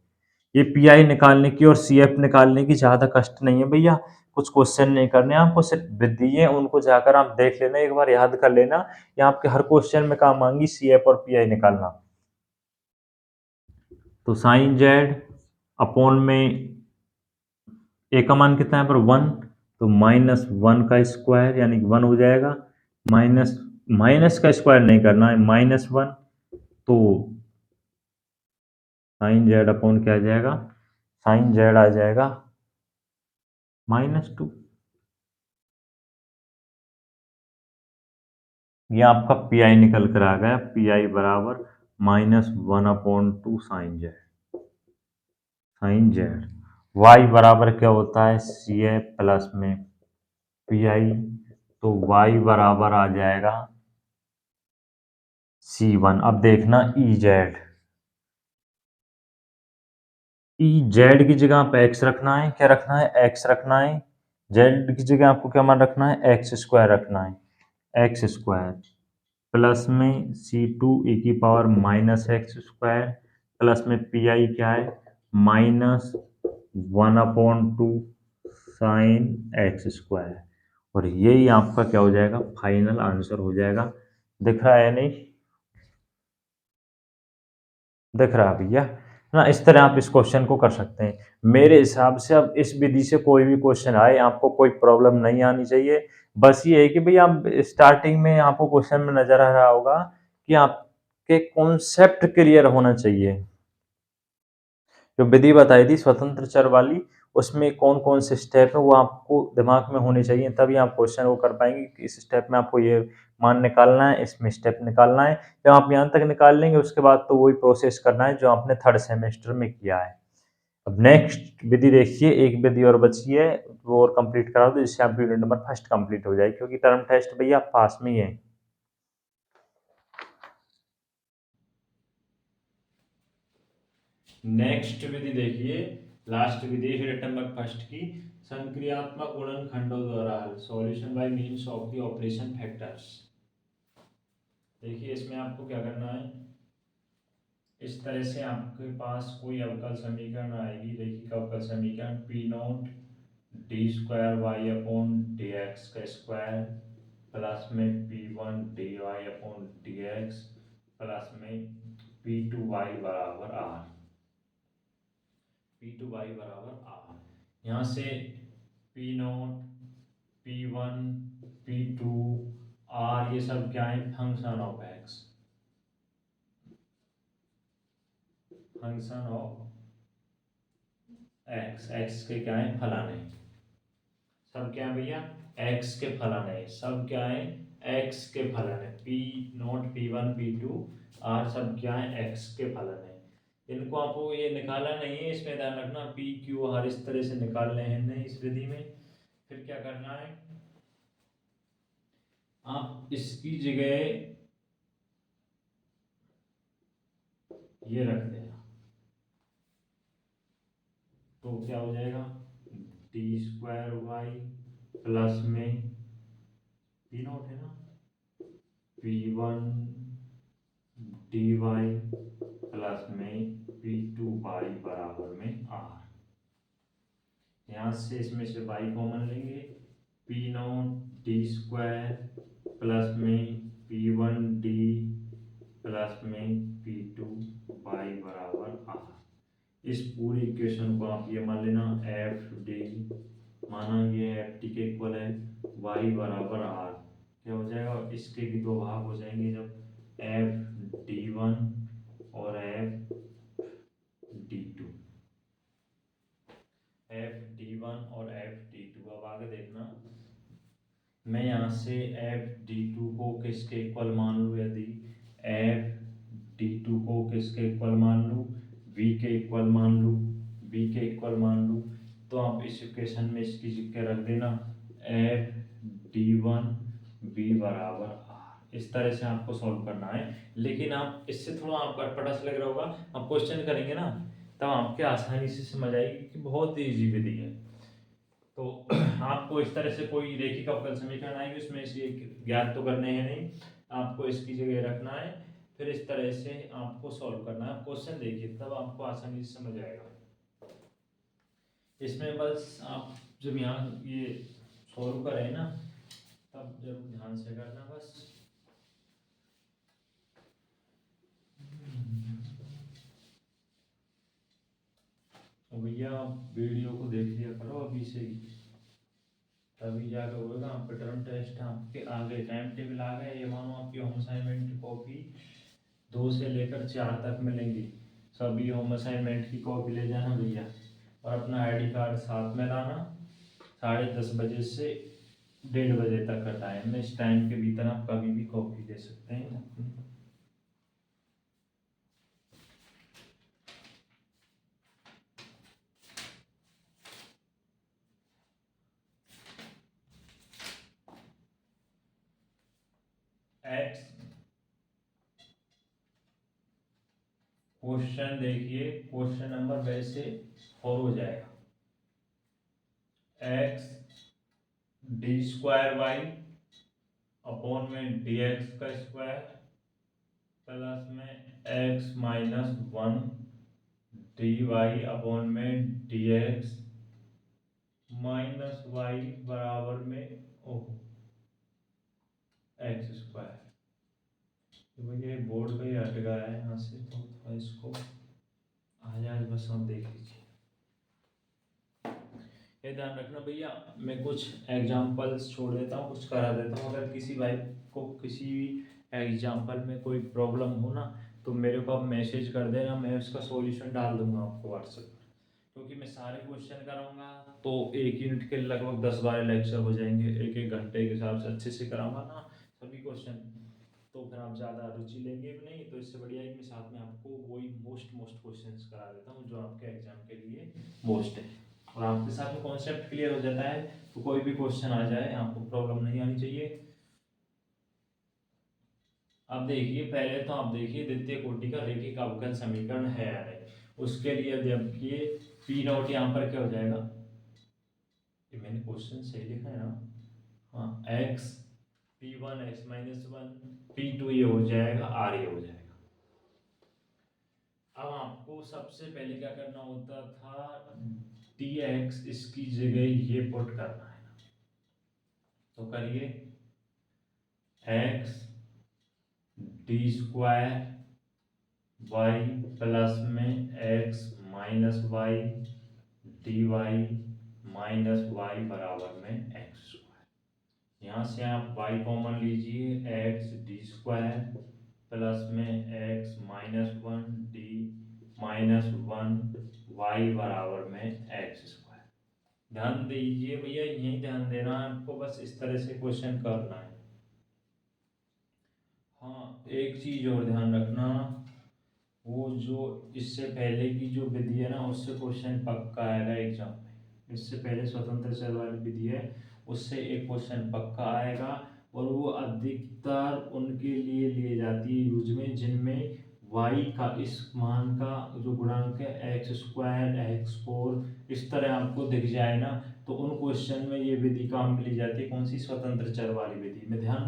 ये पी आई निकालने की और सी एफ निकालने की ज़्यादा कष्ट नहीं है भैया, कुछ क्वेश्चन नहीं करने आपको, सिर्फ विधि है, उनको जाकर आप देख लेना, एक बार याद कर लेना, ये आपके हर क्वेश्चन में काम आएंगी, सी एफ और पी आई निकालना। तो साइन जेड अपॉन में ए का मान कितना है पर 1, तो -1 का स्क्वायर यानी कि 1 हो जाएगा, माइनस माइनस का स्क्वायर नहीं करना है, -1, तो साइन जेड अपॉन क्या आ जाएगा, साइन जेड आ जाएगा -2। ये आपका पी आई निकल कर आ गया, पी आई बराबर -1/2 साइन जेड। वाई बराबर क्या होता है, सी ए प्लस में पी आई, तो वाई बराबर आ जाएगा C1। अब देखना ई जेड की जगह आप एक्स रखना है, क्या रखना है, एक्स रखना है। जेड की जगह आपको क्या मान रखना है, एक्स स्क्वायर रखना है, एक्स स्क्वायर प्लस में C2 e की पावर -x² प्लस में पी आई क्या है, -1/2 साइन x², और यही आपका क्या हो जाएगा, फाइनल आंसर हो जाएगा। दिख रहा है नहीं, दिख रहा है भैया ना, इस तरह आप इस क्वेश्चन को कर सकते हैं। मेरे हिसाब से अब इस विधि से कोई भी क्वेश्चन आए आपको कोई प्रॉब्लम नहीं आनी चाहिए। बस ये है कि भैया आप स्टार्टिंग में आपको क्वेश्चन में नजर आ रहा होगा कि आपके कॉन्सेप्ट क्लियर होना चाहिए। जो विधि बताई थी स्वतंत्र चर वाली, उसमें कौन कौन से स्टेप है वो आपको दिमाग में होने चाहिए, तभी आप क्वेश्चन को कर पाएंगे कि इस स्टेप में आपको ये मान निकालना है, इसमें स्टेप निकालना है। जब आप यहाँ तक निकाल लेंगे उसके बाद तो वही प्रोसेस करना है जो आपने थर्ड सेमेस्टर में किया है। अब नेक्स्ट विधि देखिए, एक विधि और बची है, वो और कंप्लीट करा दो जिससे आपकी यूनिट नंबर फर्स्ट कंप्लीट हो जाए, क्योंकि टर्म टेस्ट भैया पास में ही है। नेक्स्ट विधि देखिए, लास्ट विधि है नंबर फर्स्ट की, संक्रियात्मक गुणनखंडों द्वारा हल, solution by means of the operation factors. देखिए इसमें आपको क्या करना है, इस तरह से आपके पास कोई अवकल समीकरण आएगी। देखिए अवकल समीकरण P0 D² y/dx का स्क्वायर प्लस में P1 dy/dx प्लस में P2y बराबर r, P2y बराबर r। यहाँ से P0 P1 P2 r ये सब क्या है, function of x, function of x के क्या है, फलन है। सब क्या है भैया, x के फलन है, सब क्या है, x के फलन है। P0 P1 P2 r सब क्या है, x के फलन है। इनको आपको ये निकाला नहीं है, इसमें ध्यान रखना पी क्यू आर इस तरह से निकालने हैं नहीं इस विधि में। फिर क्या करना है, आप इसकी जगह ये रख देना, तो क्या हो जाएगा डी स्क्वायर वाई प्लस में पी नॉट है ना P one D y plus में पी टू वाई बराबर में आर। यहाँ से इसमें से वाई कॉमन लेंगे, P naught D square plus में पी वन डी प्लस में पी टू वाई बराबर आर। इस पूरी इक्वेशन को आप ये मान लेना एफ डी, माना ये एफ डी के इक्वल है, वाई बराबर आर। क्या हो जाएगा, इसके भी दो भाग हो जाएंगे जब एफ डी वन और F D two, F D one और एफ डी टू। अब आगे देखना, मैं यहाँ से एफ डी टू को किसके इक्वल मान लूँ, यदि एफ डी टू को किसके इक्वल मान लूँ, वी के इक्वल मान लूँ, वी के इक्वल मान लूँ, तो आप इस इक्वेशन में इसकी जगह रख देना एफ डी वन वी बराबर आर। इस तरह से आपको सॉल्व करना है, लेकिन आप इससे थोड़ा आपका अटपटा सा लग रहा होगा, आप क्वेश्चन करेंगे ना तब आपके आसानी से समझ आएगी कि बहुत ईजी विधि है। तो आपको इस तरह से कोई रेखिक अवकल समीकरण आएगी, उसमें से ज्ञात तो करने हैं नहीं, आपको इसकी जगह रखना है, फिर इस तरह से आपको सॉल्व करना है। क्वेश्चन देखिए तब आपको आसानी से समझ आएगा। इसमें बस आप जब यहाँ ये सॉल्व करें ना तब जरूर ध्यान से करना बस। भैया आप वीडियो को देख लिया करो अभी से ही, तभी जाकर होगा आपका टर्म टेस्ट आपके आगे टाइम टेबल आ गए। ये मानो आपकी होम असाइनमेंट की कॉपी 2 से लेकर 4 तक मिलेंगी, सभी होम असाइनमेंट की कॉपी ले जाना भैया, और अपना आईडी कार्ड साथ में लाना। 10:30 बजे से 1:30 बजे तक का टाइम है, इस टाइम के भीतर आप कभी भी कॉपी दे सकते हैं। एक्स क्वेश्चन देखिए, क्वेश्चन नंबर वैसे 4 हो जाएगा, X D square Y upon में डी एक्स का स्क्वायर प्लस में x minus one D Y upon में डी एक्स माइनस वाई बराबर में एक्स स्क्वायर। भैया बोर्ड पे ही हट गया है यहाँ से, तो थोड़ा इसको आ जाए बस आप देख लीजिए। ये ध्यान रखना भैया, मैं कुछ एग्जांपल्स छोड़ देता हूँ, कुछ करा देता हूँ। अगर किसी भाई को किसी भी एग्जांपल में कोई प्रॉब्लम हो ना तो मेरे को आप मैसेज कर देना, मैं उसका सॉल्यूशन डाल दूंगा आपको व्हाट्सएप पर, क्योंकि मैं सारे क्वेश्चन कराऊंगा तो 1 यूनिट के लगभग 10-12 लेक्चर हो जाएंगे, 1-1 घंटे के हिसाब से अच्छे से कराऊंगा ना सभी क्वेश्चन, तो फिर आप ज़्यादा रुचि लेंगे भी नहीं। तो इससे बढ़िया है कि मैं साथ में आपको वही मोस्ट क्वेश्चंस करा देता हूँ जो आपके एग्जाम के लिए मोस्ट है, और आपके साथ में कॉन्सेप्ट क्लियर हो जाता है, तो कोई भी क्वेश्चन आ जाए आपको प्रॉब्लम नहीं आनी चाहिए। अब देखिए, पहले तो आप देखिए द्वितीय कोटि का रेखिक अवकल समीकरण है या नहीं, उसके लिए देखिए पी नॉट यहाँ पर क्या हो जाएगा, ये मैंने क्वेश्चन सही लिखा है ना, हाँ X P one X minus one P two ये हो जाएगा आर ये हो जाएगा। अब आपको सबसे पहले क्या करना होता था, डी एक्स इसकी जगह ये पुट करना है ना, तो करिए x D square y plus में x minus y d y minus y बराबर में एक्स स्क्वायर। यहाँ से आप y कॉमन लीजिए, एक्स डी स्क्वायर प्लस में x minus one d minus one y बराबर में एक्स स्क्वायर। ध्यान दीजिए भैया, यही ध्यान देना है आपको, बस इस तरह से क्वेश्चन करना है। हाँ एक चीज और ध्यान रखना, वो जो इससे पहले की जो विधि है ना उससे क्वेश्चन पक्का आएगा एग्जाम में। इससे पहले स्वतंत्र चर वाली विधि है उससे एक क्वेश्चन पक्का आएगा, और वो अधिकतर उनके लिए जाती है यूज में जिनमें y का इस मान का जो गुणांक है एक्स स्क्वायर एक्स फोर इस तरह आपको दिख जाए ना, तो उन क्वेश्चन में ये विधि काम में ली जाती है। कौन सी? स्वतंत्र चर वाली विधि। में ध्यान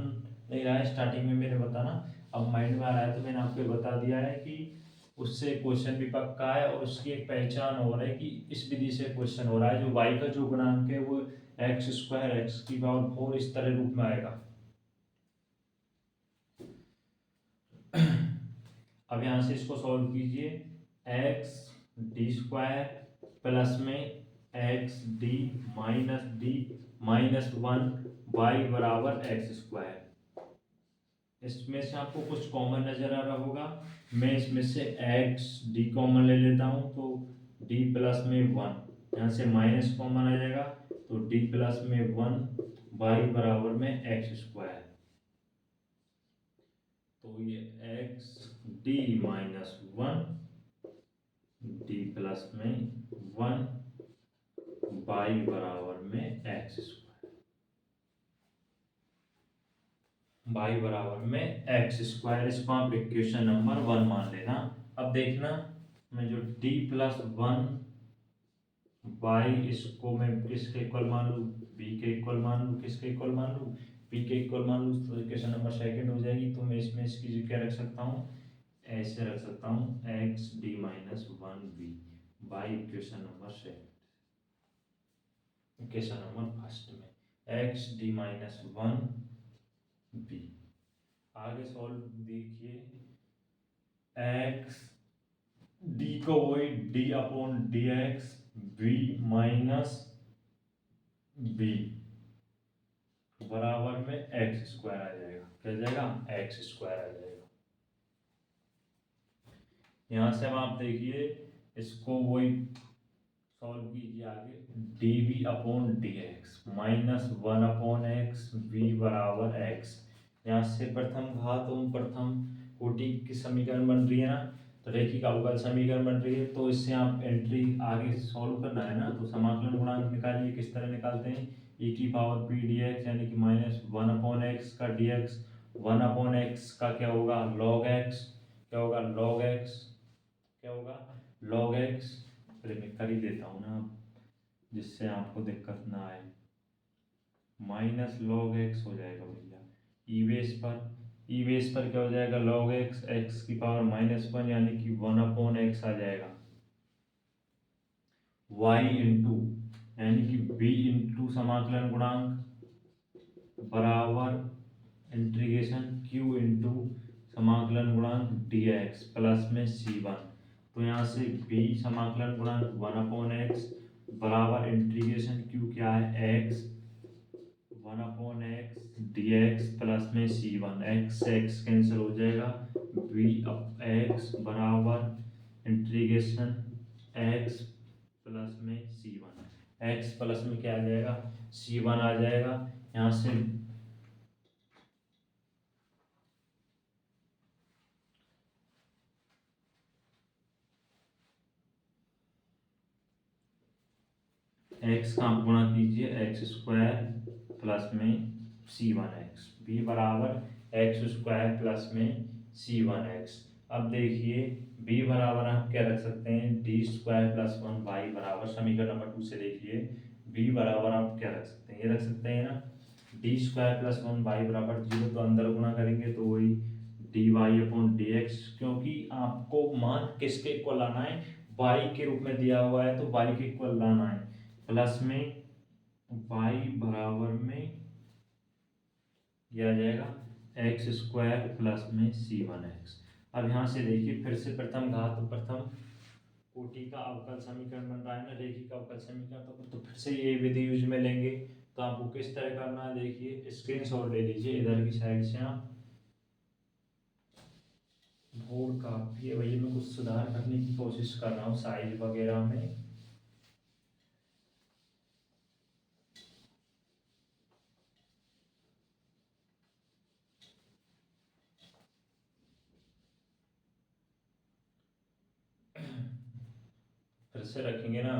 नहीं रहा है स्टार्टिंग में मैंने बताना, अब माइंड में आ रहा है तो मैंने आपको ये बता दिया है कि उससे क्वेश्चन भी पक्का है, और उसकी एक पहचान हो रहा है कि इस विधि से क्वेश्चन हो रहा है जो y का जो गुणांक है वो एक्स स्क्वायर एक्स की पावर फोर इस तरह रूप में आएगा। अब यहाँ से इसको सॉल्व कीजिए, एक्स डी स्क्वायर प्लस में x D minus one y बराबर एक्स स्क्वायर। इसमें से आपको कुछ कॉमन नजर आ रहा होगा, मैं इसमें से एक्स डी कॉमन ले लेता हूँ तो डी प्लस में वन, यहाँ से माइनस कॉमन आ जाएगा तो डी प्लस में वन वाई बराबर में एक्स स्क्वायर। तो ये x D minus one D plus में वन बाई बराबर में एक्स स्क्वायर, बाई बराबर में एक्स स्क्वायर। इसको आप इक्वेशन नंबर वन मान लेना। अब देखना मैं जो डी प्लस वन बाई इसको मैं किसके इक्वल मान लूँ? बी के इक्वल मान लूँ। किसके इक्वल मान लूँ? बी के इक्वल मान लूँ तो इक्वेशन नंबर सेकंड हो जाएगी। तो मैं इसमें इसकी क्या रख सकता हूँ? ऐसे रख सकता हूँ x D minus one b by equation number second, equation number first में x D minus one b. आगे सॉल्व देखिए, एक्स डी को वही d upon D x b minus b बराबर में एक्स स्क्वायर आ जाएगा। क्या जाएगा? एक्स स्क्वायर आ जाएगा। यहाँ से अब आप देखिए इसको वही सॉल्व कीजिए आगे, D B upon D X minus one upon X B बराबर एक्स। यहाँ से प्रथम घात और प्रथम कोटि की समीकरण बन रही है ना, तो रैखिक अवकल समीकरण बन रही है। तो इससे आप एंट्री आगे सॉल्व करना है ना, तो समाकलन गुणांक निकालिए। किस तरह निकालते हैं? e की पावर पी डी एक्स यानी कि माइनस वन अपॉन एक्स का D x, one upon x का क्या होगा? Log x. क्या होगा? Log x. क्या होगा? Log x. पहले मैं कर ही देता हूँ ना जिससे आपको दिक्कत ना आए। माइनस लॉग एक्स हो जाएगा भैया ई बेस पर क्या हो जाएगा? लॉग एक्स एक्स की पावर माइनस वन यानी कि वन अपॉन एक्स आ जाएगा। वाई इंटू यानी कि बी इंटू समाकलन गुणांक बराबर इंटीग्रेशन क्यू इंटू समाकलन गुणांक डी एक्स प्लस में सी वन। तो यहाँ से b समाकलन गुणांक वन अपॉन एक्स बराबर इंटीग्रेशन q क्या है? x one upon x D x plus में सी वन, एक्स से एक्स कैंसिल हो जाएगा, b अप एक्स बराबर इंटीग्रेशन x प्लस में सी वन, एक्स प्लस में क्या आ जाएगा? सी वन आ जाएगा। यहाँ से एक्स का आप गुणा कीजिए एक्स स्क्वायर प्लस में सी वन एक्स, बी बराबर एक्स स्क्वायर प्लस में सी वन एक्स। अब देखिए b बराबर आप क्या रख सकते हैं? D square plus one y बराबर, समीकरण नंबर टू से देखिए b बराबर आप क्या रख सकते हैं? ये रख सकते हैं ना, D square plus one y बराबर जीरो, तो अंदर गुणा करेंगे तो वही D Y upon D X, क्योंकि आपको मान किसके इक्वल लाना है? वाई के रूप में दिया हुआ है तो वाई के इक्वल लाना है, प्लस में y बराबर में यह आ जाएगा एक्स स्क्वायर प्लस में सी वन एक्स। अब यहाँ से देखिए फिर से प्रथम घात प्रथम कोटि का अवकल समीकरण बन रहा है ना, रैखिक अवकल समीकरण, तो फिर से ये विधि यूज में लेंगे। तो आपको किस तरह करना है? देखिए स्क्रीनशॉट ले लीजिए इधर की साइड से। आप बोर्ड काफी है भैया, मैं कुछ सुधार करने की कोशिश कर रहा हूँ साइज वगैरह में। से रखेंगे ना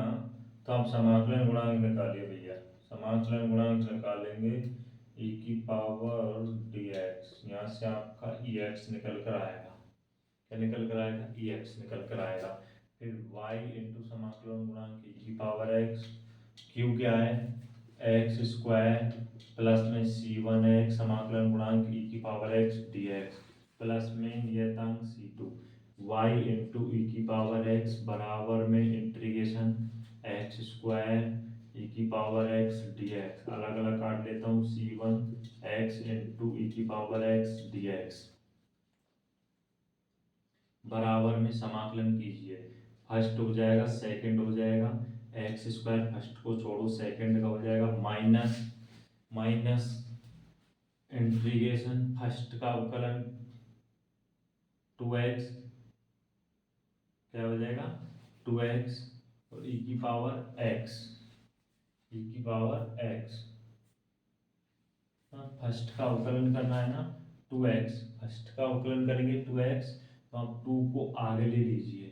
तो आप समाकलन गुणांक निकालिए भैया। समाकलन गुणांक निकालेंगे e की पावर dx, यहाँ से आपका ex निकल कर आएगा। क्या निकल कर आएगा? ex निकल कर आएगा। फिर y इंटू समाकलन गुणांक e की पावर x, क्यू क्या है? एक्स स्क्वायर प्लस में c1x समाकलन गुणांक e की पावर x dx प्लस में नियतांक c2 y इंटू ई की पावर x बराबर में इंटीग्रेशन एक्स स्क्वायर ई की पावर x dx। अलग अलग काट लेता हूँ, c1x इंटू ई की पावर x dx बराबर में समाकलन कीजिए। फर्स्ट हो जाएगा, सेकंड हो जाएगा, एक्स स्क्वायर फर्स्ट को छोड़ो सेकंड का हो जाएगा, माइनस माइनस इंटीग्रेशन फर्स्ट का अवकलन 2x, क्या हो जाएगा? 2x और e की पावर x, e की पावर x। फर्स्ट का अवकलन करना है ना 2x, फर्स्ट का अवकलन करेंगे 2x, तो आप 2 को आगे ले लीजिए,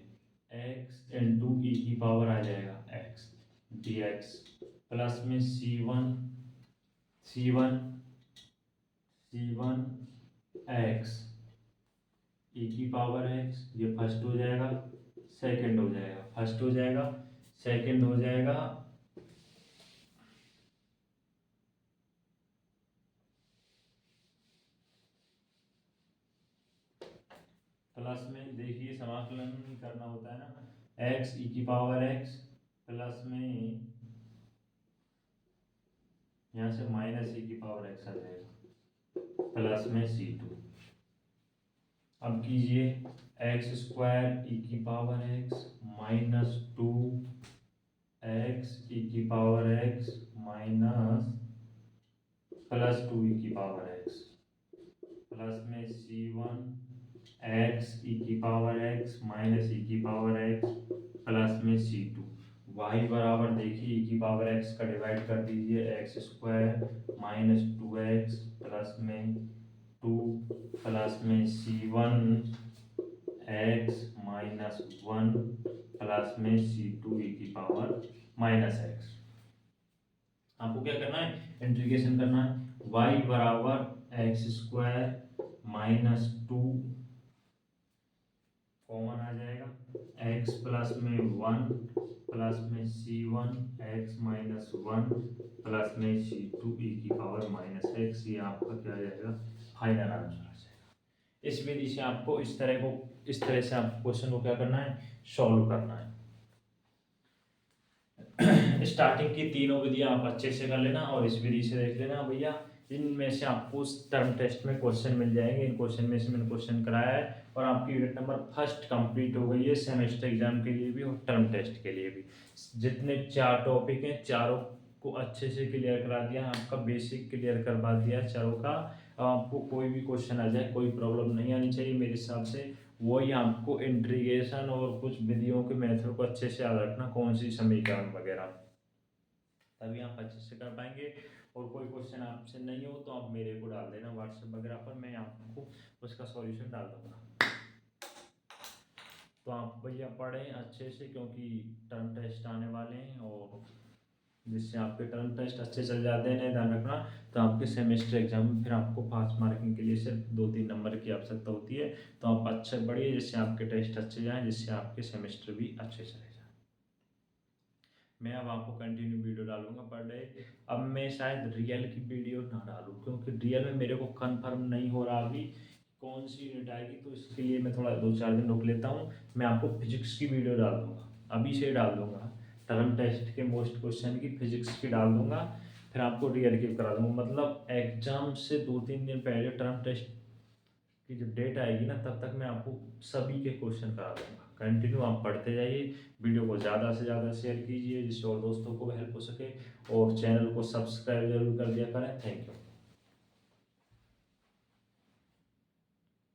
x इंटू ई की पावर आ जाएगा x dx प्लस में c1 x ई की पावर x, ये फर्स्ट हो जाएगा, सेकंड हो जाएगा, फर्स्ट हो जाएगा, सेकंड हो जाएगा, प्लस में देखिए समाकलन करना होता है ना, x ई की पावर x प्लस में यहाँ से माइनस ई की पावर x आ जाएगा प्लस में c2। अब कीजिए एक्स स्क्वायर ई की पावर x माइनस 2x ई की पावर x माइनस प्लस 2 ई की पावर x प्लस में c1 x ई की पावर x माइनस ई की पावर x प्लस में c2। y बराबर देखिए ई की पावर x का डिवाइड कर दीजिए, x square minus 2x plus में 2 प्लस में c1 x माइनस 1 प्लस में c2 ई की पावर माइनस x। आपको क्या करना है? इंटीग्रेशन करना है। y बराबर एक्स स्क्वायर माइनस 2 कॉमन आ जाएगा, x प्लस में 1 प्लस में c1 x माइनस 1 प्लस में c2 ई की पावर माइनस x। ये आपका क्या आ जाएगा? फाइनल आंसर आ जाएगा। इस विधि से आपको इस तरह से आपको क्वेश्चन को क्या करना है? सॉल्व करना है। स्टार्टिंग की तीनों विधियां आप अच्छे से कर लेना और इस विधि से देख लेना भैया। इनमें से आपको टर्म टेस्ट में क्वेश्चन मिल जाएंगे। इन क्वेश्चन में से मैंने क्वेश्चन कराया है और आपकी यूनिट नंबर फर्स्ट कंप्लीट हो गई है, सेमेस्टर एग्जाम के लिए भी और टर्म टेस्ट के लिए भी। जितने 4 टॉपिक हैं चारों को अच्छे से क्लियर करा दिया, आपका बेसिक क्लियर करवा दिया चारों का। आपको कोई भी क्वेश्चन आ जाए कोई प्रॉब्लम नहीं आनी चाहिए मेरे हिसाब से। वही आपको इंटीग्रेशन और कुछ विधियों के मेथड को अच्छे से याद रखना, कौन सी समीकरण वगैरह, तभी आप अच्छे से कर पाएंगे। और कोई क्वेश्चन आपसे नहीं हो तो आप मेरे को डाल देना व्हाट्सएप वगैरह पर, मैं आपको उसका सॉल्यूशन डाल दूंगा। तो आप भैया पढ़ें अच्छे से क्योंकि टर्म टेस्ट आने वाले हैं, और जिससे आपके टर्म टेस्ट अच्छे चल जाते हैं, ध्यान रखना। तो आपके सेमेस्टर एग्जाम में फिर आपको पास मार्किंग के लिए सिर्फ 2-3 नंबर की आवश्यकता होती है। तो आप अच्छे पढ़िए जिससे आपके टेस्ट अच्छे जाएँ, जिससे आपके सेमेस्टर भी अच्छे चले जाएँ। मैं अब आपको कंटिन्यू वीडियो डालूंगा पर डे। अब मैं शायद रियल की वीडियो ना डालूं क्योंकि रियल में मेरे को कंफर्म नहीं हो रहा अभी कौन सी यूनिट आएगी, तो इसके लिए मैं थोड़ा 2-4 दिन रुक लेता हूँ। मैं आपको फिजिक्स की वीडियो डाल दूंगा, अभी से डाल दूंगा। टर्म टेस्ट के मोस्ट क्वेश्चन की फिजिक्स की डाल दूंगा, फिर आपको रियल की करा दूंगा। मतलब एग्जाम से 2-3 दिन पहले टर्म टेस्ट की जब डेट आएगी ना तब तक मैं आपको सभी के क्वेश्चन करा दूंगा। कंटिन्यू आप पढ़ते जाइए, वीडियो को ज़्यादा से ज़्यादा शेयर कीजिए जिससे और दोस्तों को भी हेल्प हो सके, और चैनल को सब्सक्राइब जरूर कर दिया करें। Thank you.